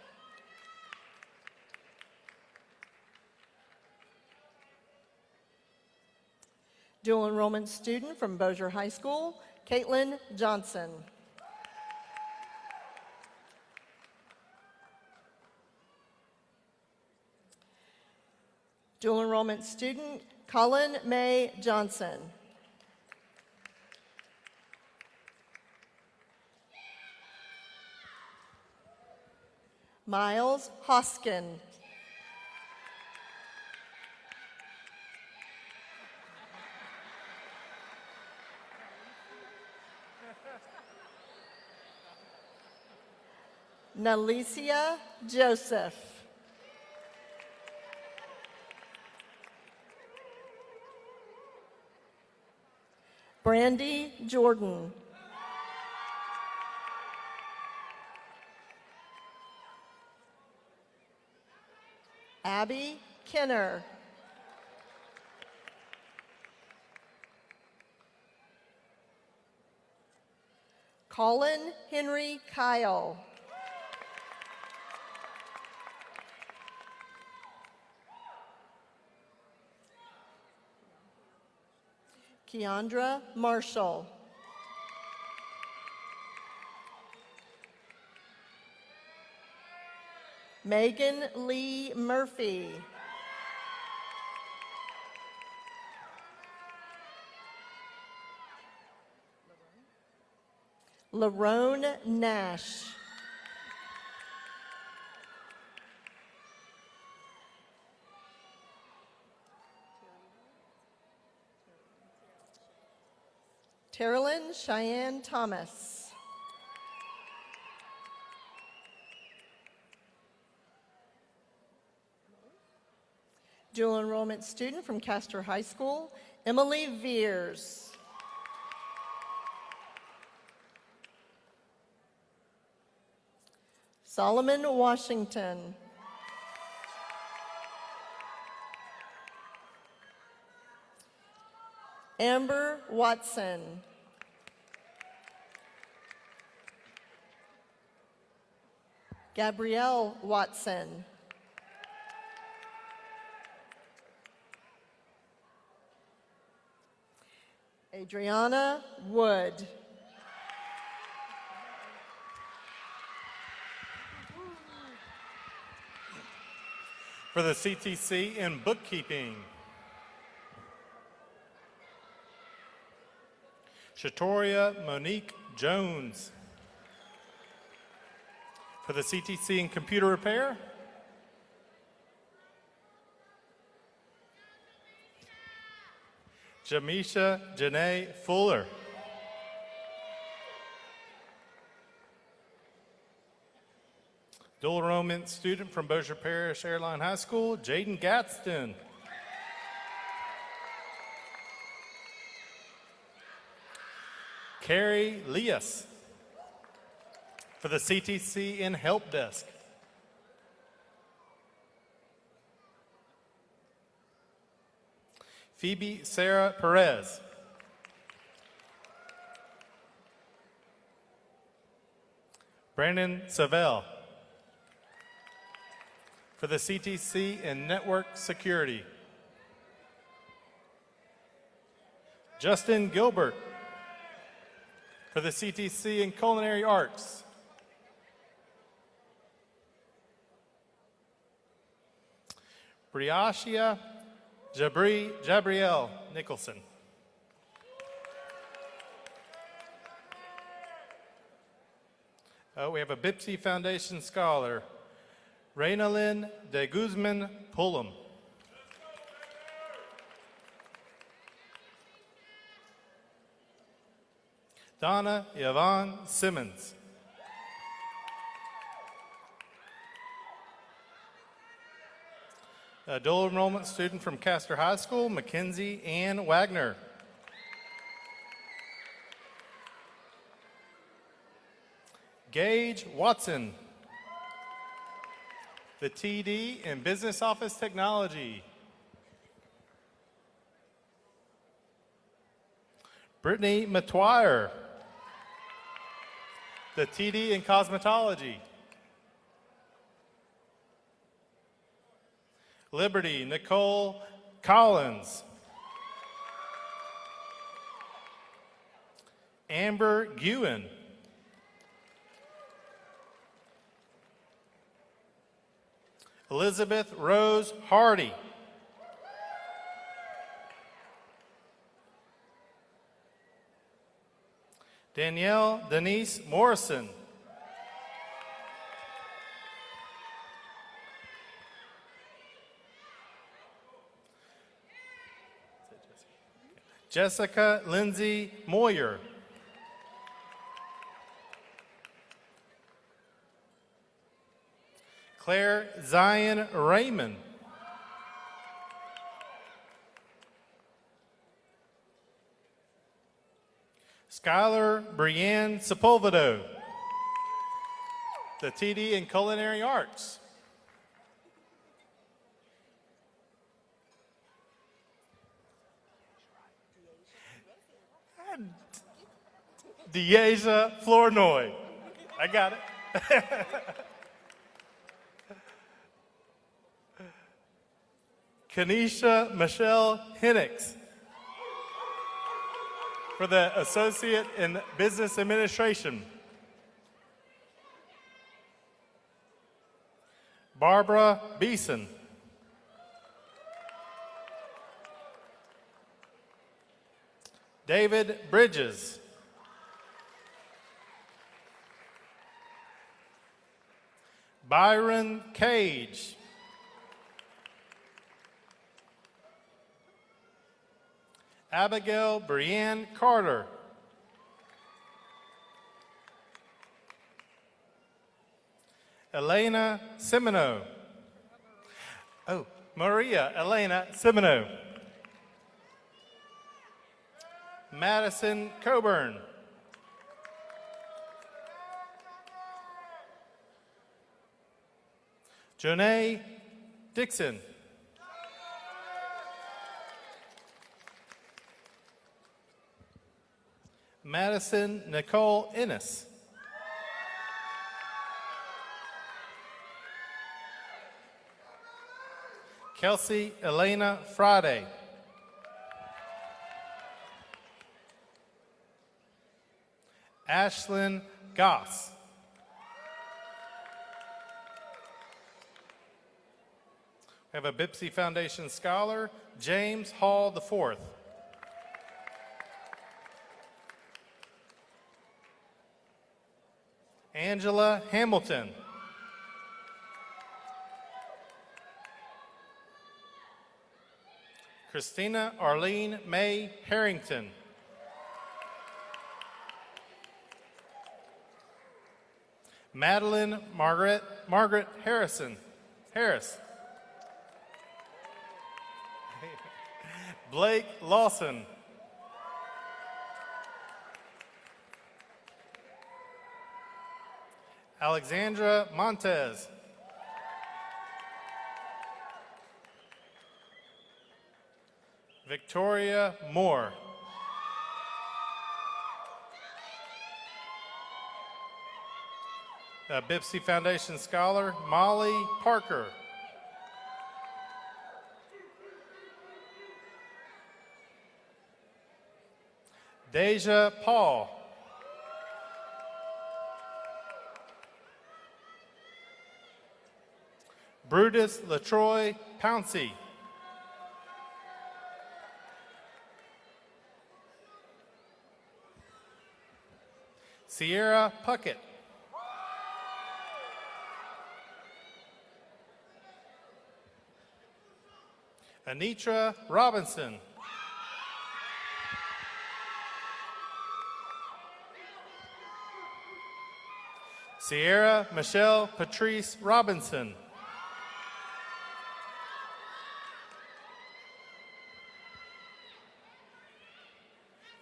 Dual enrollment student from Bossier High School, Caitlin Johnson. Dual enrollment student, Colin May Johnson. Miles Hoskin. Nalicia Joseph. Brandy Jordan. Abby Kenner. Colin Henry Kyle. Keandra Marshall. Megan Lee Murphy. Larone Nash. Terilyn Cheyenne Thomas. Dual enrollment student from Castor High School, Emily Veers. Solomon Washington. Amber Watson. Gabrielle Watson. Adriana Wood. For the CTC in bookkeeping, Shatoria Monique Jones. For the CTC in computer repair, Jamisha Janae Fuller. Dual enrollment student from Bossier Parish Airline High School, Jaden Gadsden. Carrie Leas. For the CTC in help desk, Phoebe Sarah Perez. Brandon Savell. For the CTC in network security, Justin Gilbert. For the CTC in culinary arts, Briashia Jabrielle Nicholson. We have a Bipsy Foundation scholar, Reynalyn de Guzman Pullum. Donna Yvonne Simmons. A dual enrollment student from Castor High School, Mackenzie Ann Wagner. Gage Watson. The TD in Business Office Technology. Brittany Matwire. The TD in Cosmetology. Liberty Nicole Collins. Amber Guin. Elizabeth Rose Hardy. Danielle Denise Morrison. Jessica Lindsay Moyer. Claire Zion Raymond. Skylar Brienne Sepulvedo, the TD in Culinary Arts. Deasia Flournoy. I got it. Kanisha Michelle Hennix for the Associate in Business Administration. Barbara Beeson. David Bridges. Byron Cage. Abigail Brienne Carter. Elena Semino. Oh, Maria Elena Semino. Madison Coburn. Jonae Dixon. Madison Nicole Ennis. Kelsey Elena Friday. Ashlyn Goss. We have a Bipsy Foundation scholar, James Hall IV. Angela Hamilton. Christina Arlene May Harrington. Madeline Margaret Harris. Blake Lawson. Alexandra Montez. Victoria Moore. A Bipsy Foundation scholar, Molly Parker. Deja Paul. Brutus LaTroy Pouncey. Sierra Puckett. Anitra Robinson. Sierra Michelle Patrice Robinson.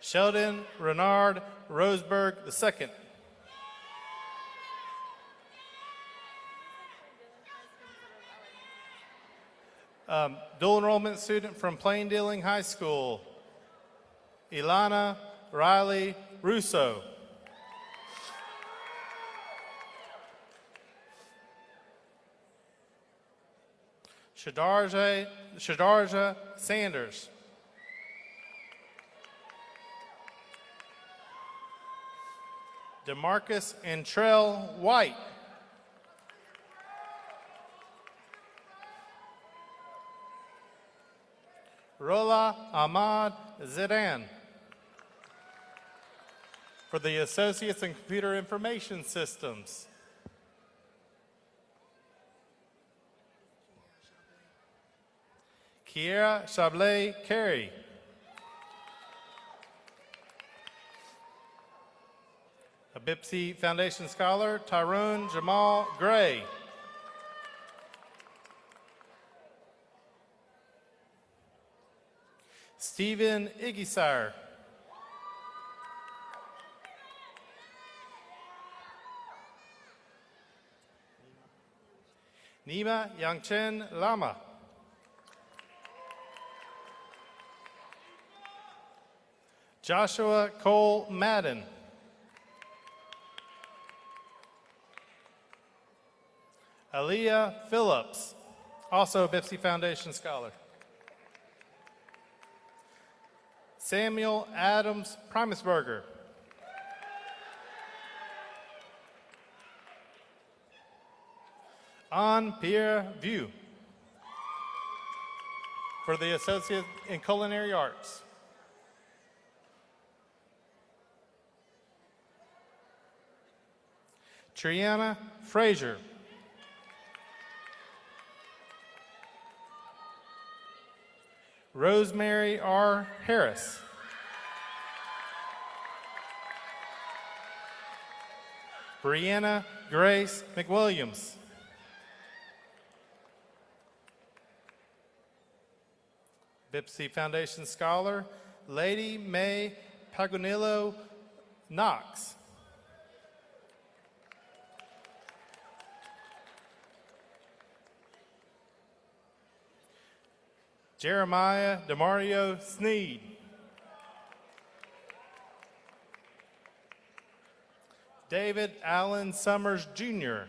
Sheldon Renard Roseberg II. Dual enrollment student from Plain Dealing High School, Ilana Riley Russo. Shadarja Sanders. Demarcus Antrell White. Rola Ahmad Zidan. For the Associates in Computer Information Systems, Kiera Chablé Carey. A BIPSI Foundation Scholar, Tyrone Jamal Gray. Stephen Igisar. Nima Yangchen Lama. Joshua Cole Madden. Aaliyah Phillips, also a BIPSI Foundation Scholar. Samuel Adams Primusberger. Anne Pierre View for the Associate in Culinary Arts. Triana Frazier. Rosemary R. Harris. Brianna Grace McWilliams. BIPSI Foundation Scholar, Lady May Paganillo Knox. Jeremiah Demario Sneed. David Allen Summers, Jr.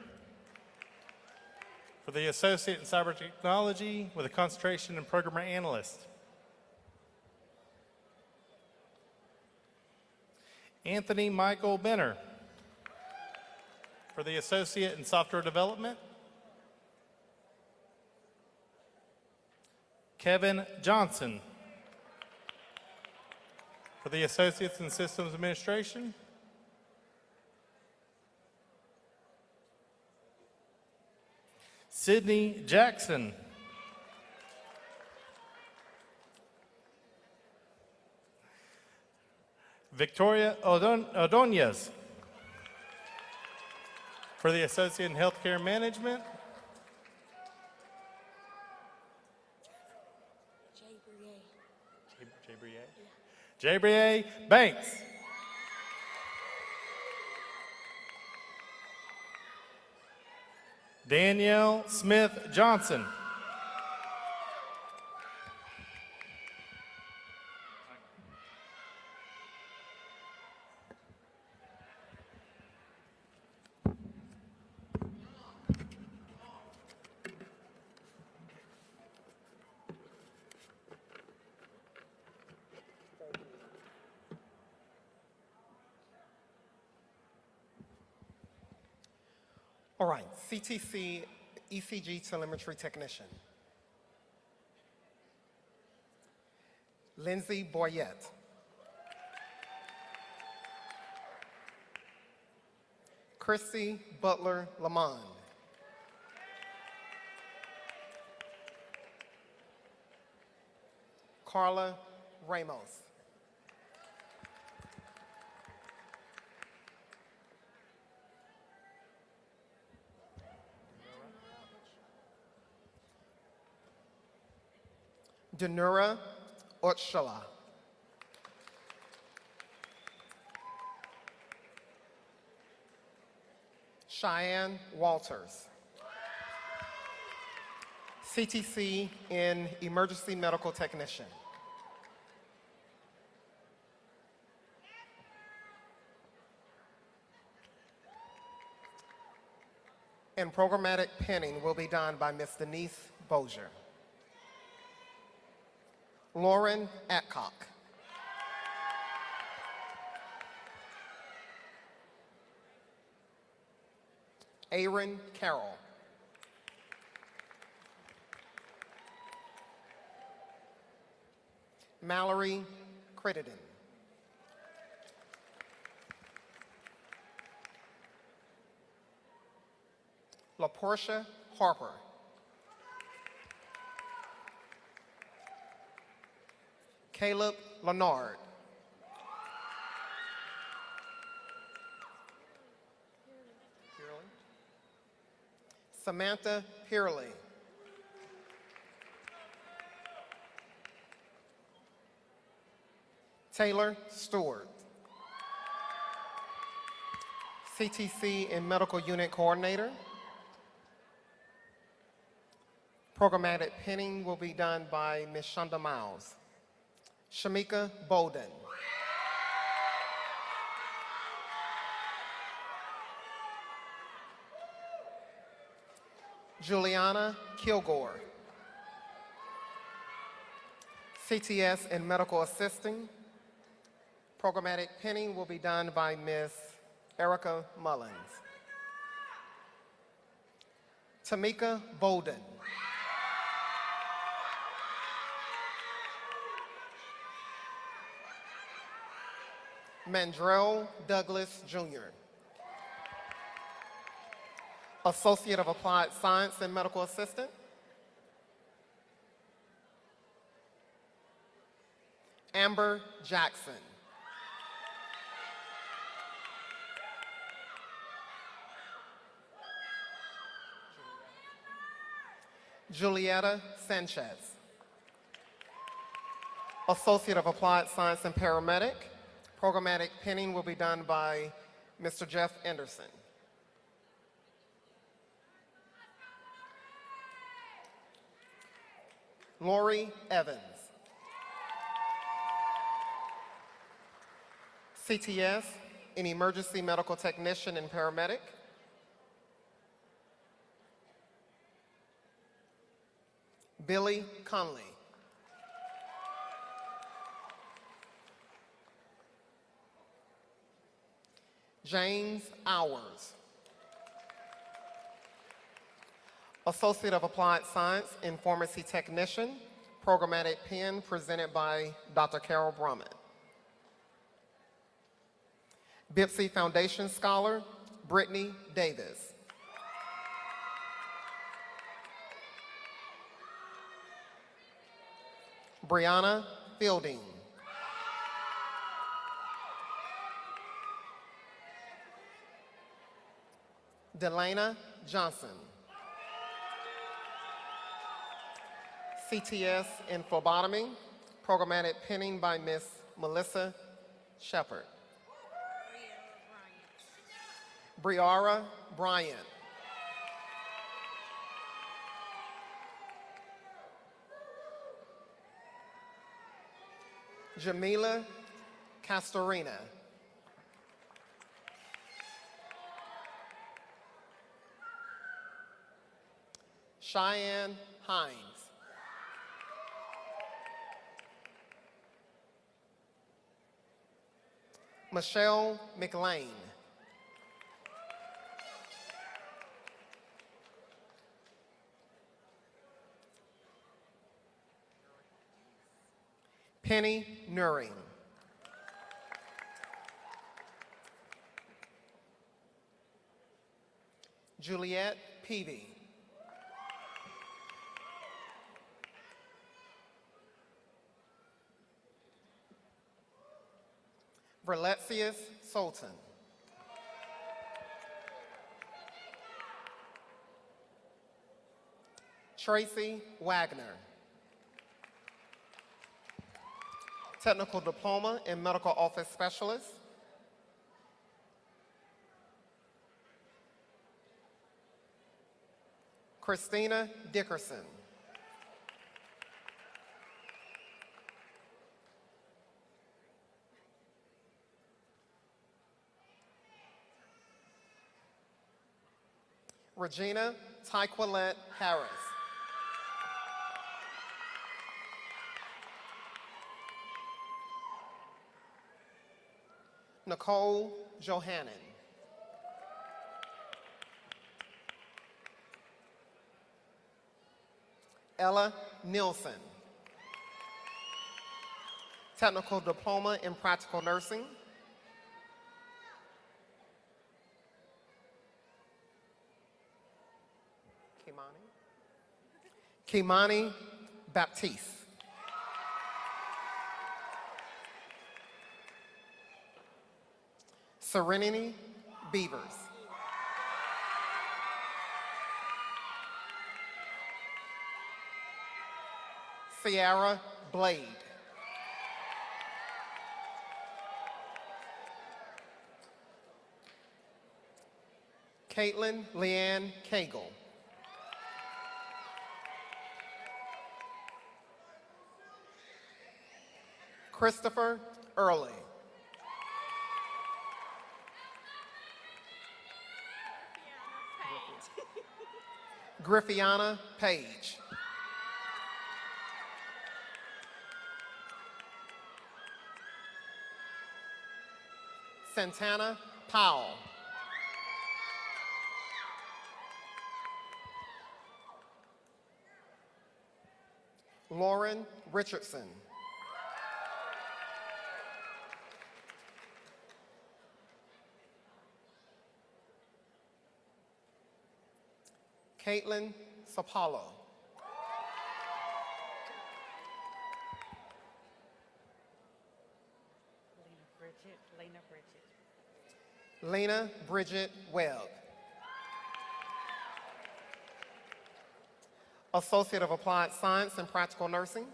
for the Associate in Cyber Technology with a concentration in Programmer Analyst. Anthony Michael Benner for the Associate in Software Development. Kevin Johnson for the Associates in Systems Administration. Sydney Jackson. Victoria Ordonez for the Associate in Healthcare Management. Jay Brie Banks. Danielle Smith Johnson. All right, CTC ECG telemetry technician. Lindsay Boyette. Chrissy Butler Lamond. Carla Ramos. Denura Otshala. Cheyenne Walters. CTC in Emergency Medical Technician. And programmatic penning will be done by Ms. Denise Bozier. Lauren Atcock. Aaron Carroll. Mallory Crittenden. LaPortia Harper. Caleb Leonard. Samantha Pearley. Taylor Stewart. CTC and Medical Unit Coordinator. Programmatic pinning will be done by Ms. Shonda Miles. Shamika Bolden. Juliana Kilgore. CTS and Medical Assisting. Programmatic pinning will be done by Ms. Erica Mullins. Tamika Bolden. Mandrell Douglas, Jr. Associate of Applied Science and Medical Assistant. Amber Jackson. Julieta Sanchez. Associate of Applied Science and Paramedic. Programmatic pinning will be done by Mr. Jeff Anderson. Lori Evans. CTS, an emergency medical technician and paramedic. Billy Conley. James Hours. Associate of Applied Science and Pharmacy Technician, Programmatic Pen presented by Dr. Carol Brummett. Bipsy Foundation Scholar, Brittany Davis. Brianna Fielding. Delana Johnson. CTS in phlebotomy, programmatic pinning by Ms. Melissa Shepard. Briara Bryant. Jamila Castorina. Cheyenne Hines. Michelle McLean. Penny Nuring. Juliette Peavy. Verletsius Sultan. Tracy Wagner. Technical Diploma in Medical Office Specialist. Christina Dickerson. Regina Tyquilette Harris. Nicole Johannan. Ella Nielsen. Technical Diploma in Practical Nursing. Kimani Baptiste. Serenity Beavers. Sierra Blade. Caitlin Leanne Cagle. Christopher Early. Griffiana Page. Santana Powell. Lauren Richardson. Caitlin Sapalo. Lena Bridget Webb. Associate of Applied Science and Practical Nursing.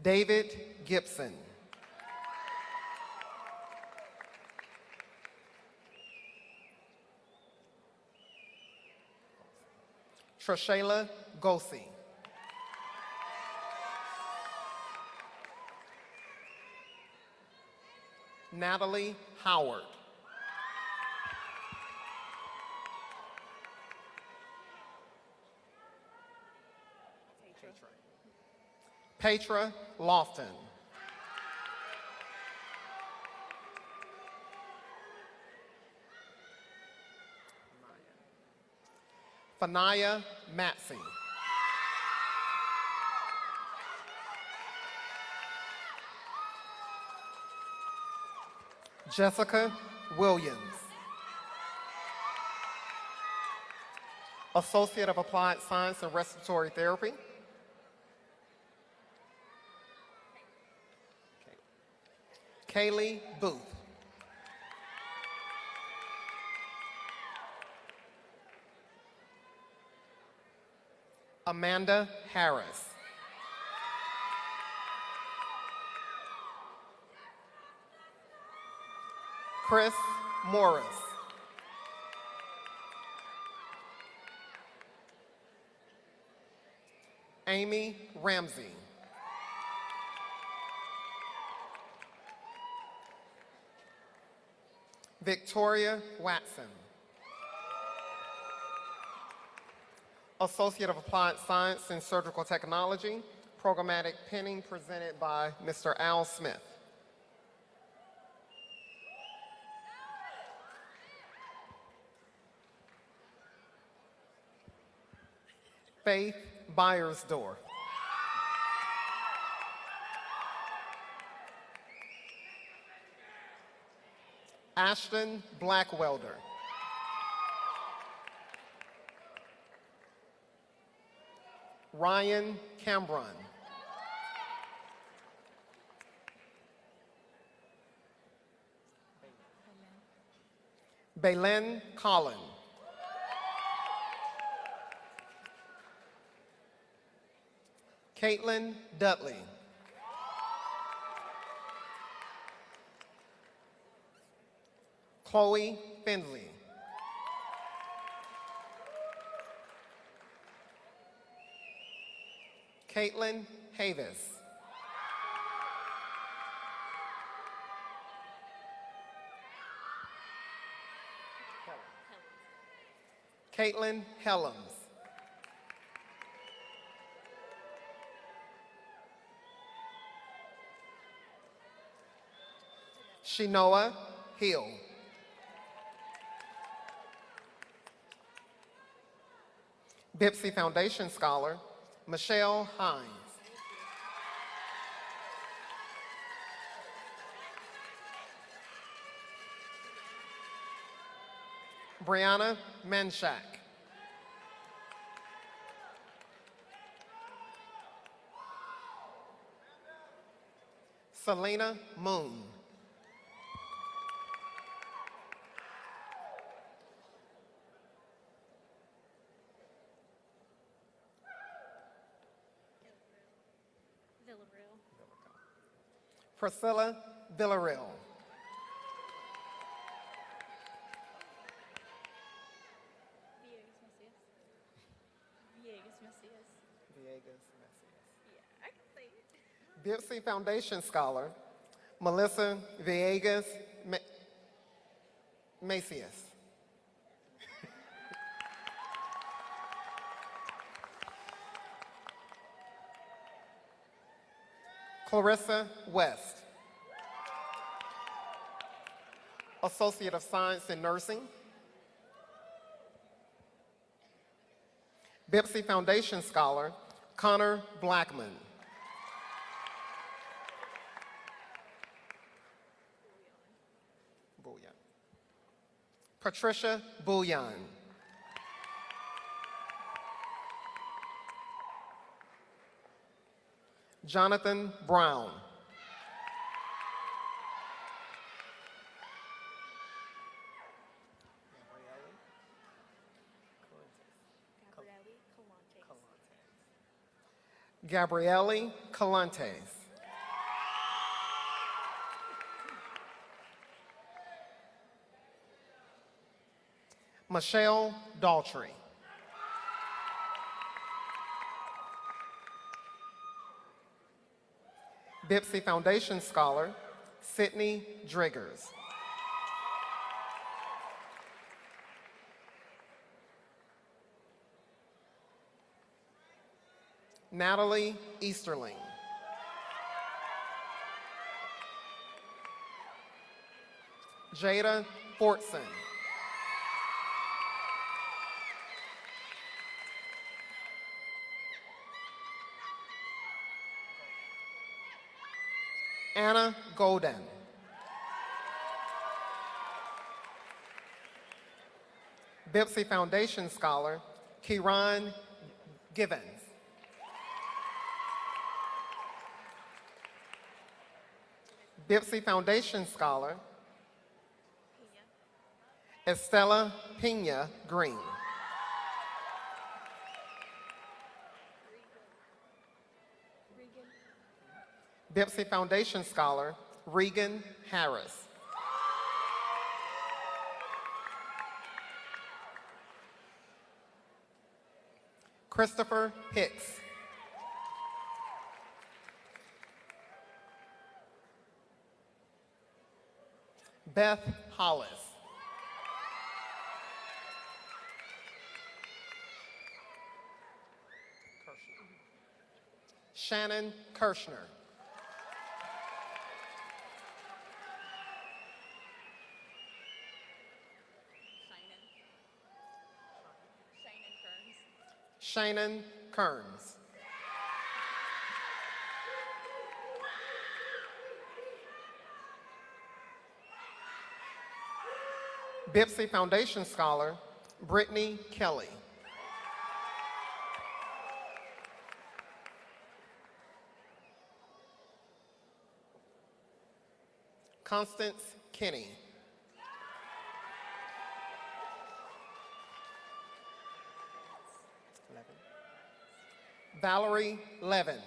David Gibson. Trishayla Gosi. Natalie Howard. Petra Lofton. Fanaya Matsey. Jessica Williams. Associate of Applied Science and Respiratory Therapy. Kaylee Booth. Amanda Harris. Chris Morris. Amy Ramsey. Victoria Watson. Associate of Applied Science in Surgical Technology, Programmatic Penning presented by Mr. Al Smith. Faith Byersdorf. Ashton Blackwelder. Ryan Cambron. Baylin Collin. Caitlin Dudley. Chloe Findley. Caitlin Havis. Caitlin Helms. Shinoa Hill. Bipsy Foundation Scholar, Michelle Hines. Brianna Manshak. Selena Moon. Villarreal. Priscilla Villarreal. Villegas Macias. Villegas Macias. Villegas Macias. Yeah, I can say it. Bibsy Foundation Scholar, Melissa Villegas Macias. Clarissa West. Associate of Science in Nursing. Bibsy Foundation Scholar, Connor Blackman. Bouillon. Patricia Bouillon. Jonathan Brown. Gabrielle Calantes. Gabrielle Calantes. Michelle Daltrey. Bibsy Foundation Scholar, Sydney Driggers. Natalie Easterling. Jada Fortson. Anna Golden. Bibsy Foundation Scholar, Kieran Givens. Bibsy Foundation Scholar, Estella Pena Green. Bibsy Foundation Scholar, Regan Harris. Christopher Hicks. Beth Hollis. Shannon Kirshner. Shannon Kearns. Bibsy Foundation Scholar, Brittany Kelly. Constance Kinney. Valerie Levins.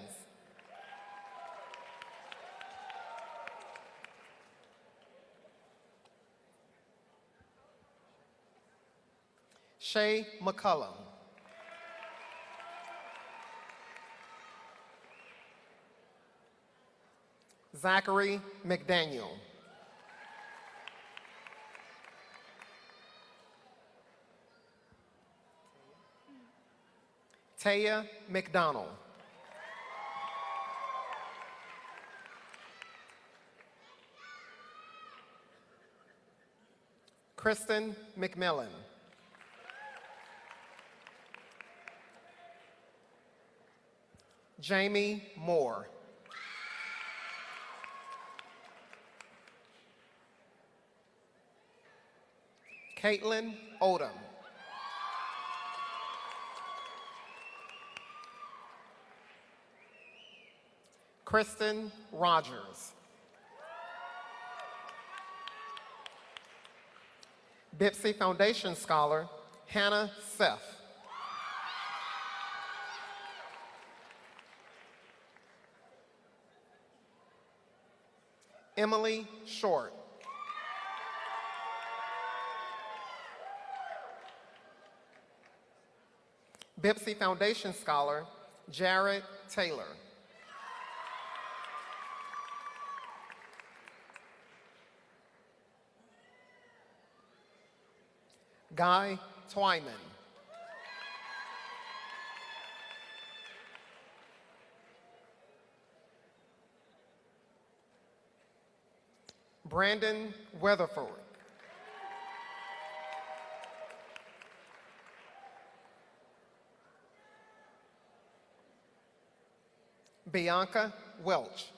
Shay McCullum. Zachary McDaniel. Taya McDonald. Kristen McMillan. Jamie Moore. Caitlin Odom. Kristen Rogers. Bipsy Foundation Scholar, Hannah Seth. Emily Short. Bipsy Foundation Scholar, Jared Taylor. Guy Twyman. Brandon Weatherford. Bianca Welch.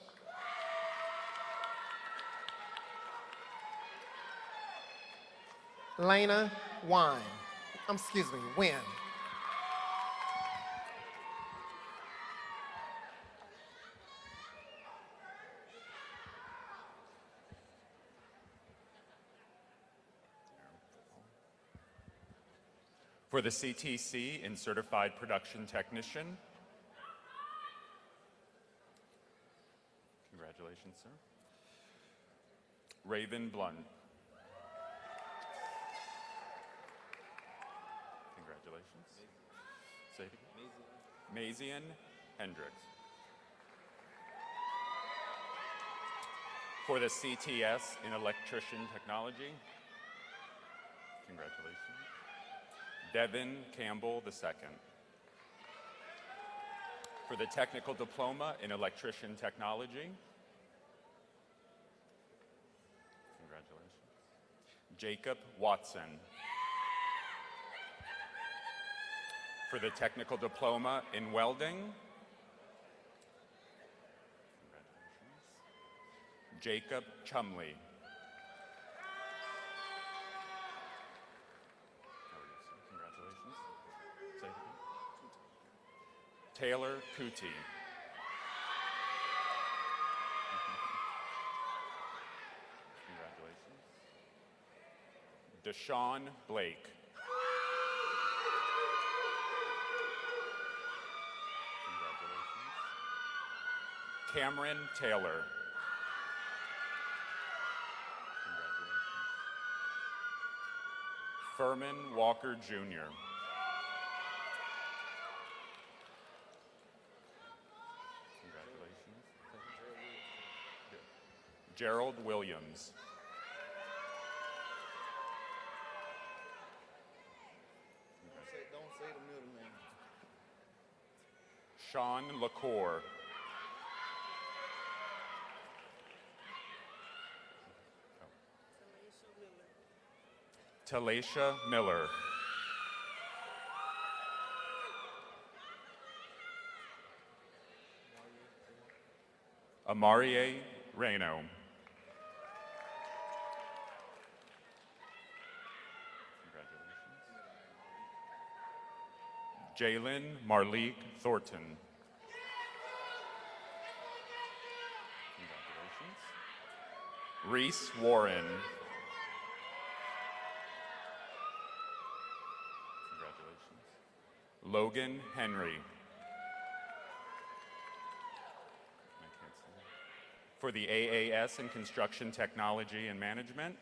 Lena Wynn. For the CTC in Certified Production Technician. Congratulations, sir. Raven Blunt. Congratulations. Say it again. Mazian Hendricks. For the CTS in Electrician Technology. Congratulations. Devin Campbell II. For the Technical Diploma in Electrician Technology. Congratulations. Jacob Watson. For the Technical Diploma in Welding. Congratulations. Jacob Chumley. Congratulations. Say it again. Taylor Cootie. Congratulations. Deshaun Blake. Congratulations. Cameron Taylor. Congratulations. Furman Walker Jr. Congratulations. Gerald Williams. Don't say the middle name. Sean LaCour. Talisha Miller. Amarie Reno. Congratulations. Jalen Marleek Thornton. Congratulations. Reese Warren. Congratulations. Logan Henry. For the AAS in Construction Technology and Management.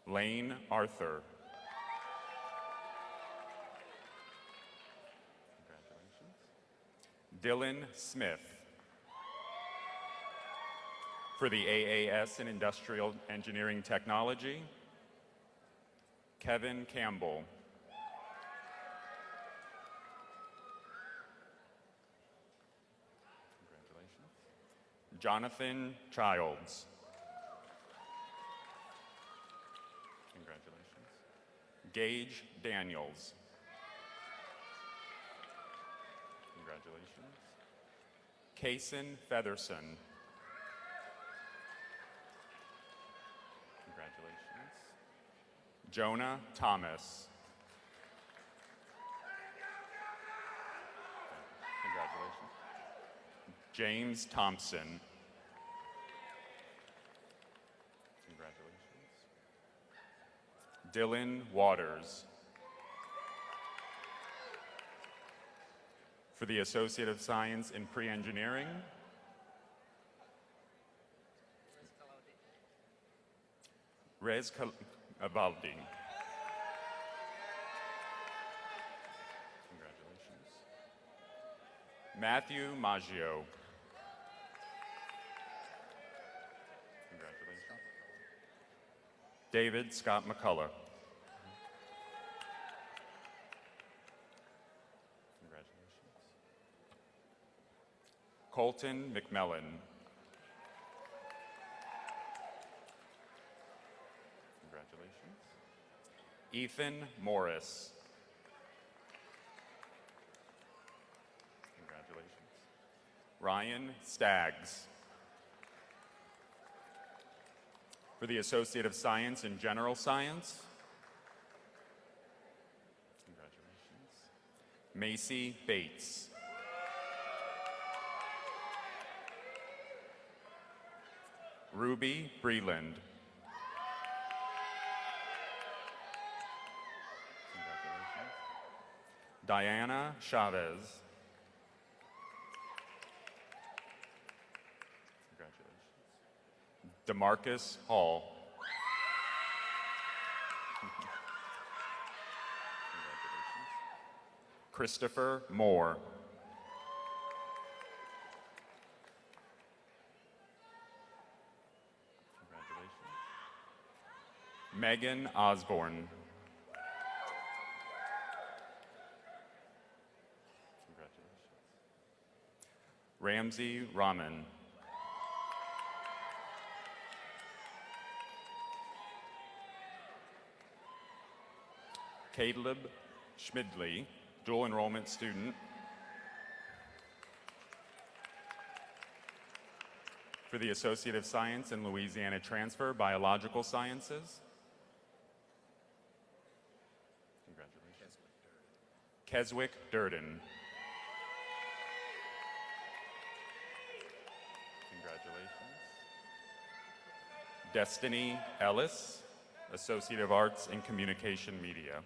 Lane Arthur. Congratulations. Dylan Smith. For the AAS in Industrial Engineering Technology. Kevin Campbell. Jonathan Childs. Congratulations. Gage Daniels. Congratulations. Kaysen Featherson. Congratulations. Jonah Thomas. Congratulations. James Thompson. Dylan Waters. For the Associate of Science in Pre-Engineering, Rez Avaldi. Congratulations. Matthew Maggio. Congratulations. David Scott McCullough. Congratulations. Colton McMillan. Congratulations. Ethan Morris. Congratulations. Ryan Staggs. For the Associate of Science in General Science. Congratulations. Macy Bates. Ruby Breland. Congratulations. Diana Chavez. Congratulations. DeMarcus Hall. Congratulations. Christopher Moore. Congratulations. Megan Osborne. Congratulations. Ramsey Rahman. Caleb Schmidley, dual enrollment student. For the Associate of Science in Louisiana Transfer, Biological Sciences. Congratulations. Keswick Durden. Congratulations. Destiny Ellis, Associate of Arts in Communication Media.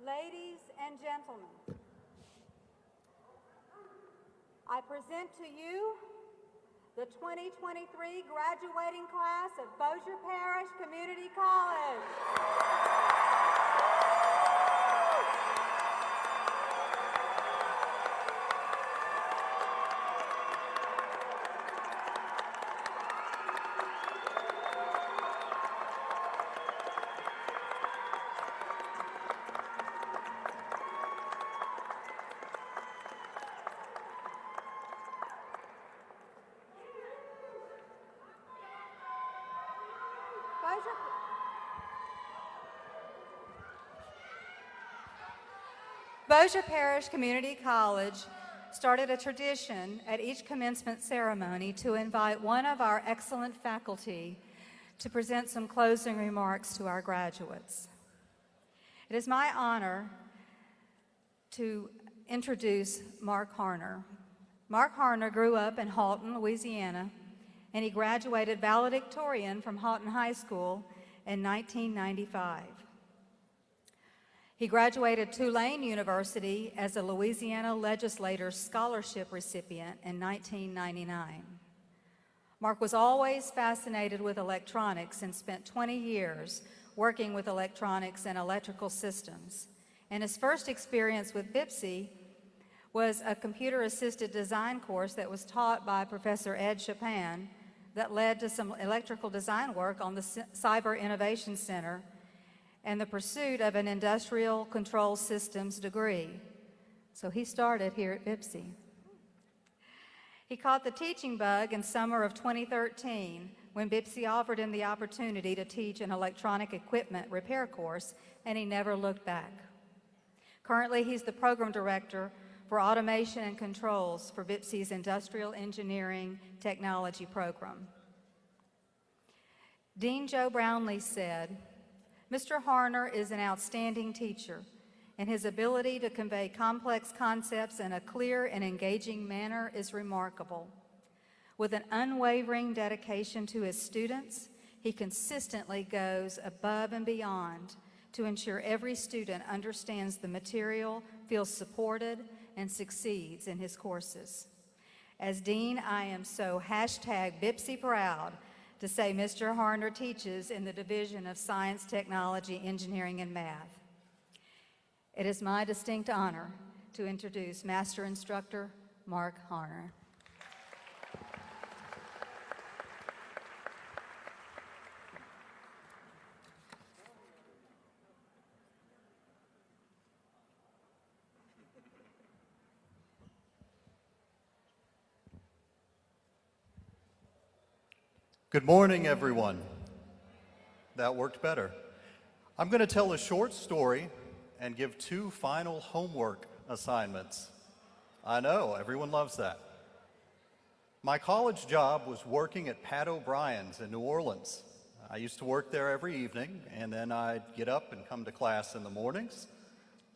Ladies and gentlemen, I present to you the 2023 graduating class of Bossier Parish Community College. Bossier Parish Community College started a tradition at each commencement ceremony to invite one of our excellent faculty to present some closing remarks to our graduates. It is my honor to introduce Mark Harner. Mark Harner grew up in Halton, Louisiana, and he graduated valedictorian from Halton High School in 1995. He graduated Tulane University as a Louisiana Legislator's Scholarship recipient in 1999. Mark was always fascinated with electronics and spent 20 years working with electronics and electrical systems. And his first experience with BIPSI was a computer-assisted design course that was taught by Professor Ed Chapin that led to some electrical design work on the Cyber Innovation Center and the pursuit of an industrial control systems degree. So he started here at BIPSI. He caught the teaching bug in summer of 2013 when BIPSI offered him the opportunity to teach an electronic equipment repair course, and he never looked back. Currently, he's the program director for automation and controls for BIPSI's Industrial Engineering Technology program. Dean Joe Brownlee said, "Mr. Harner is an outstanding teacher, and his ability to convey complex concepts in a clear and engaging manner is remarkable. With an unwavering dedication to his students, he consistently goes above and beyond to ensure every student understands the material, feels supported, and succeeds in his courses. As Dean, I am so #BIPSI proud to say Mr. Harner teaches in the Division of Science, Technology, Engineering, and Math. It is my distinct honor to introduce Master Instructor Mark Harner. Good morning, everyone. That worked better. I'm going to tell a short story and give 2 final homework assignments. I know, everyone loves that. My college job was working at Pat O'Brien's in New Orleans. I used to work there every evening, and then I'd get up and come to class in the mornings.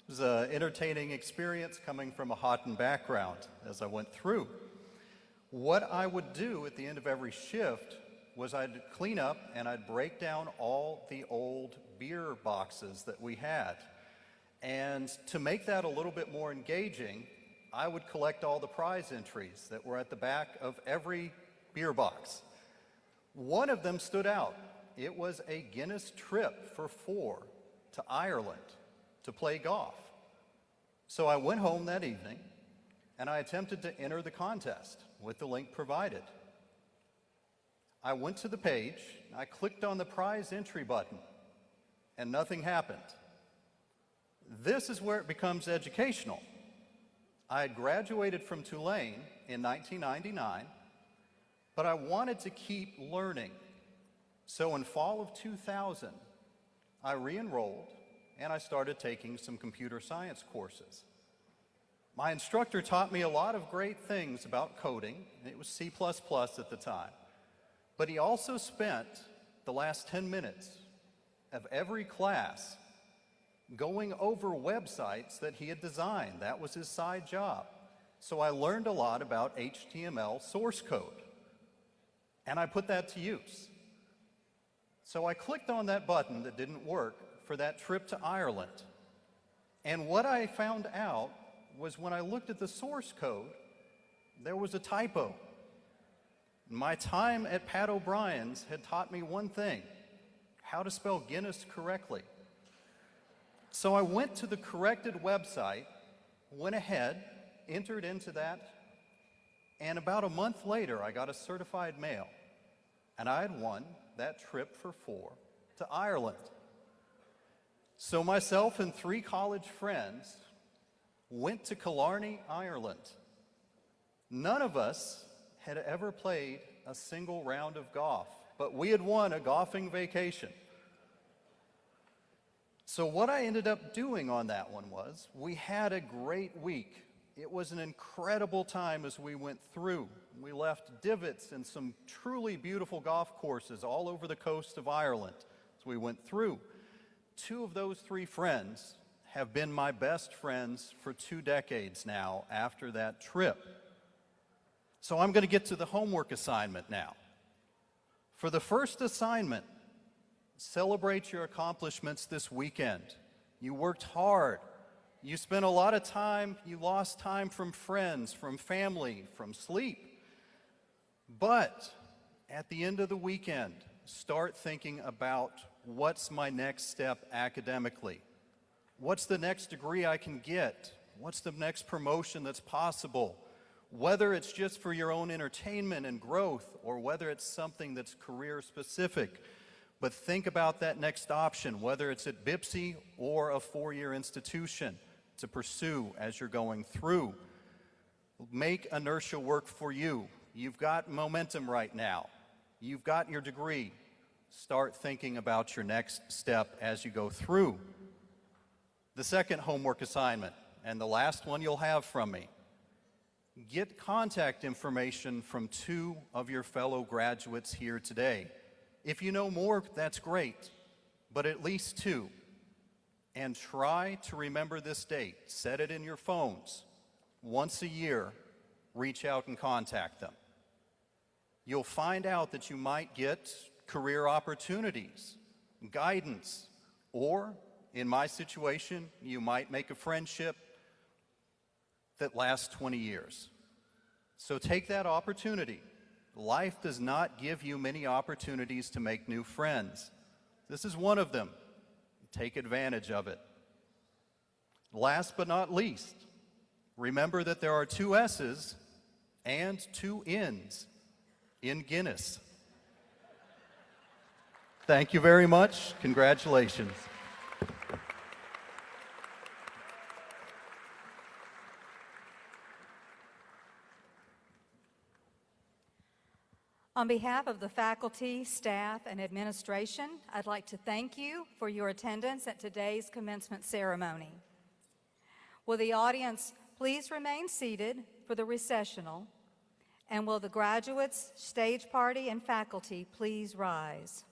It was an entertaining experience coming from a Houghton background as I went through. What I would do at the end of every shift was I'd clean up and I'd break down all the old beer boxes that we had. And to make that a little bit more engaging, I would collect all the prize entries that were at the back of every beer box. One of them stood out. It was a Guinness trip for 4 to Ireland to play golf. So I went home that evening and I attempted to enter the contest with the link provided. I went to the page, I clicked on the prize entry button, and nothing happened. This is where it becomes educational. I had graduated from Tulane in 1999, but I wanted to keep learning. So in fall of 2000, I re-enrolled and I started taking some computer science courses. My instructor taught me a lot of great things about coding. It was C++ at the time. But he also spent the last 10 minutes of every class going over websites that he had designed. That was his side job. So I learned a lot about HTML source code, and I put that to use. So I clicked on that button that didn't work for that trip to Ireland. And what I found out was when I looked at the source code, there was a typo. My time at Pat O'Brien's had taught me one thing: how to spell Guinness correctly. So I went to the corrected website, went ahead, entered into that, and about a month later I got a certified mail, and I had won that trip for 4 to Ireland. So myself and 3 college friends went to Killarney, Ireland. None of us had ever played a single round of golf but we had won a golfing vacation. So what I ended up doing on that one was, we had a great week. It was an incredible time as we went through. We left divots in some truly beautiful golf courses all over the coast of Ireland as we went through. 2 of those 3 friends have been my best friends for 2 decades now after that trip. So I'm going to get to the homework assignment now. For the first assignment, celebrate your accomplishments this weekend. You worked hard. You spent a lot of time, you lost time from friends, from family, from sleep. But at the end of the weekend, start thinking about what's my next step academically? What's the next degree I can get? What's the next promotion that's possible? Whether it's just for your own entertainment and growth, or whether it's something that's career specific. But think about that next option, whether it's at BIPSI or a 4-year institution to pursue as you're going through. Make inertia work for you. You've got momentum right now. You've got your degree. Start thinking about your next step as you go through. The second homework assignment, and the last one you'll have from me, get contact information from 2 of your fellow graduates here today. If you know more, that's great, but at least 2. And try to remember this date. Set it in your phones. Once a year, reach out and contact them. You'll find out that you might get career opportunities, guidance, or, in my situation, you might make a friendship that lasts 20 years. So take that opportunity. Life does not give you many opportunities to make new friends. This is one of them. Take advantage of it. Last but not least, remember that there are 2 S's and 2 N's in Guinness. Thank you very much. Congratulations. On behalf of the faculty, staff, and administration, I'd like to thank you for your attendance at today's commencement ceremony. Will the audience please remain seated for the recessional? And will the graduates, stage party, and faculty please rise?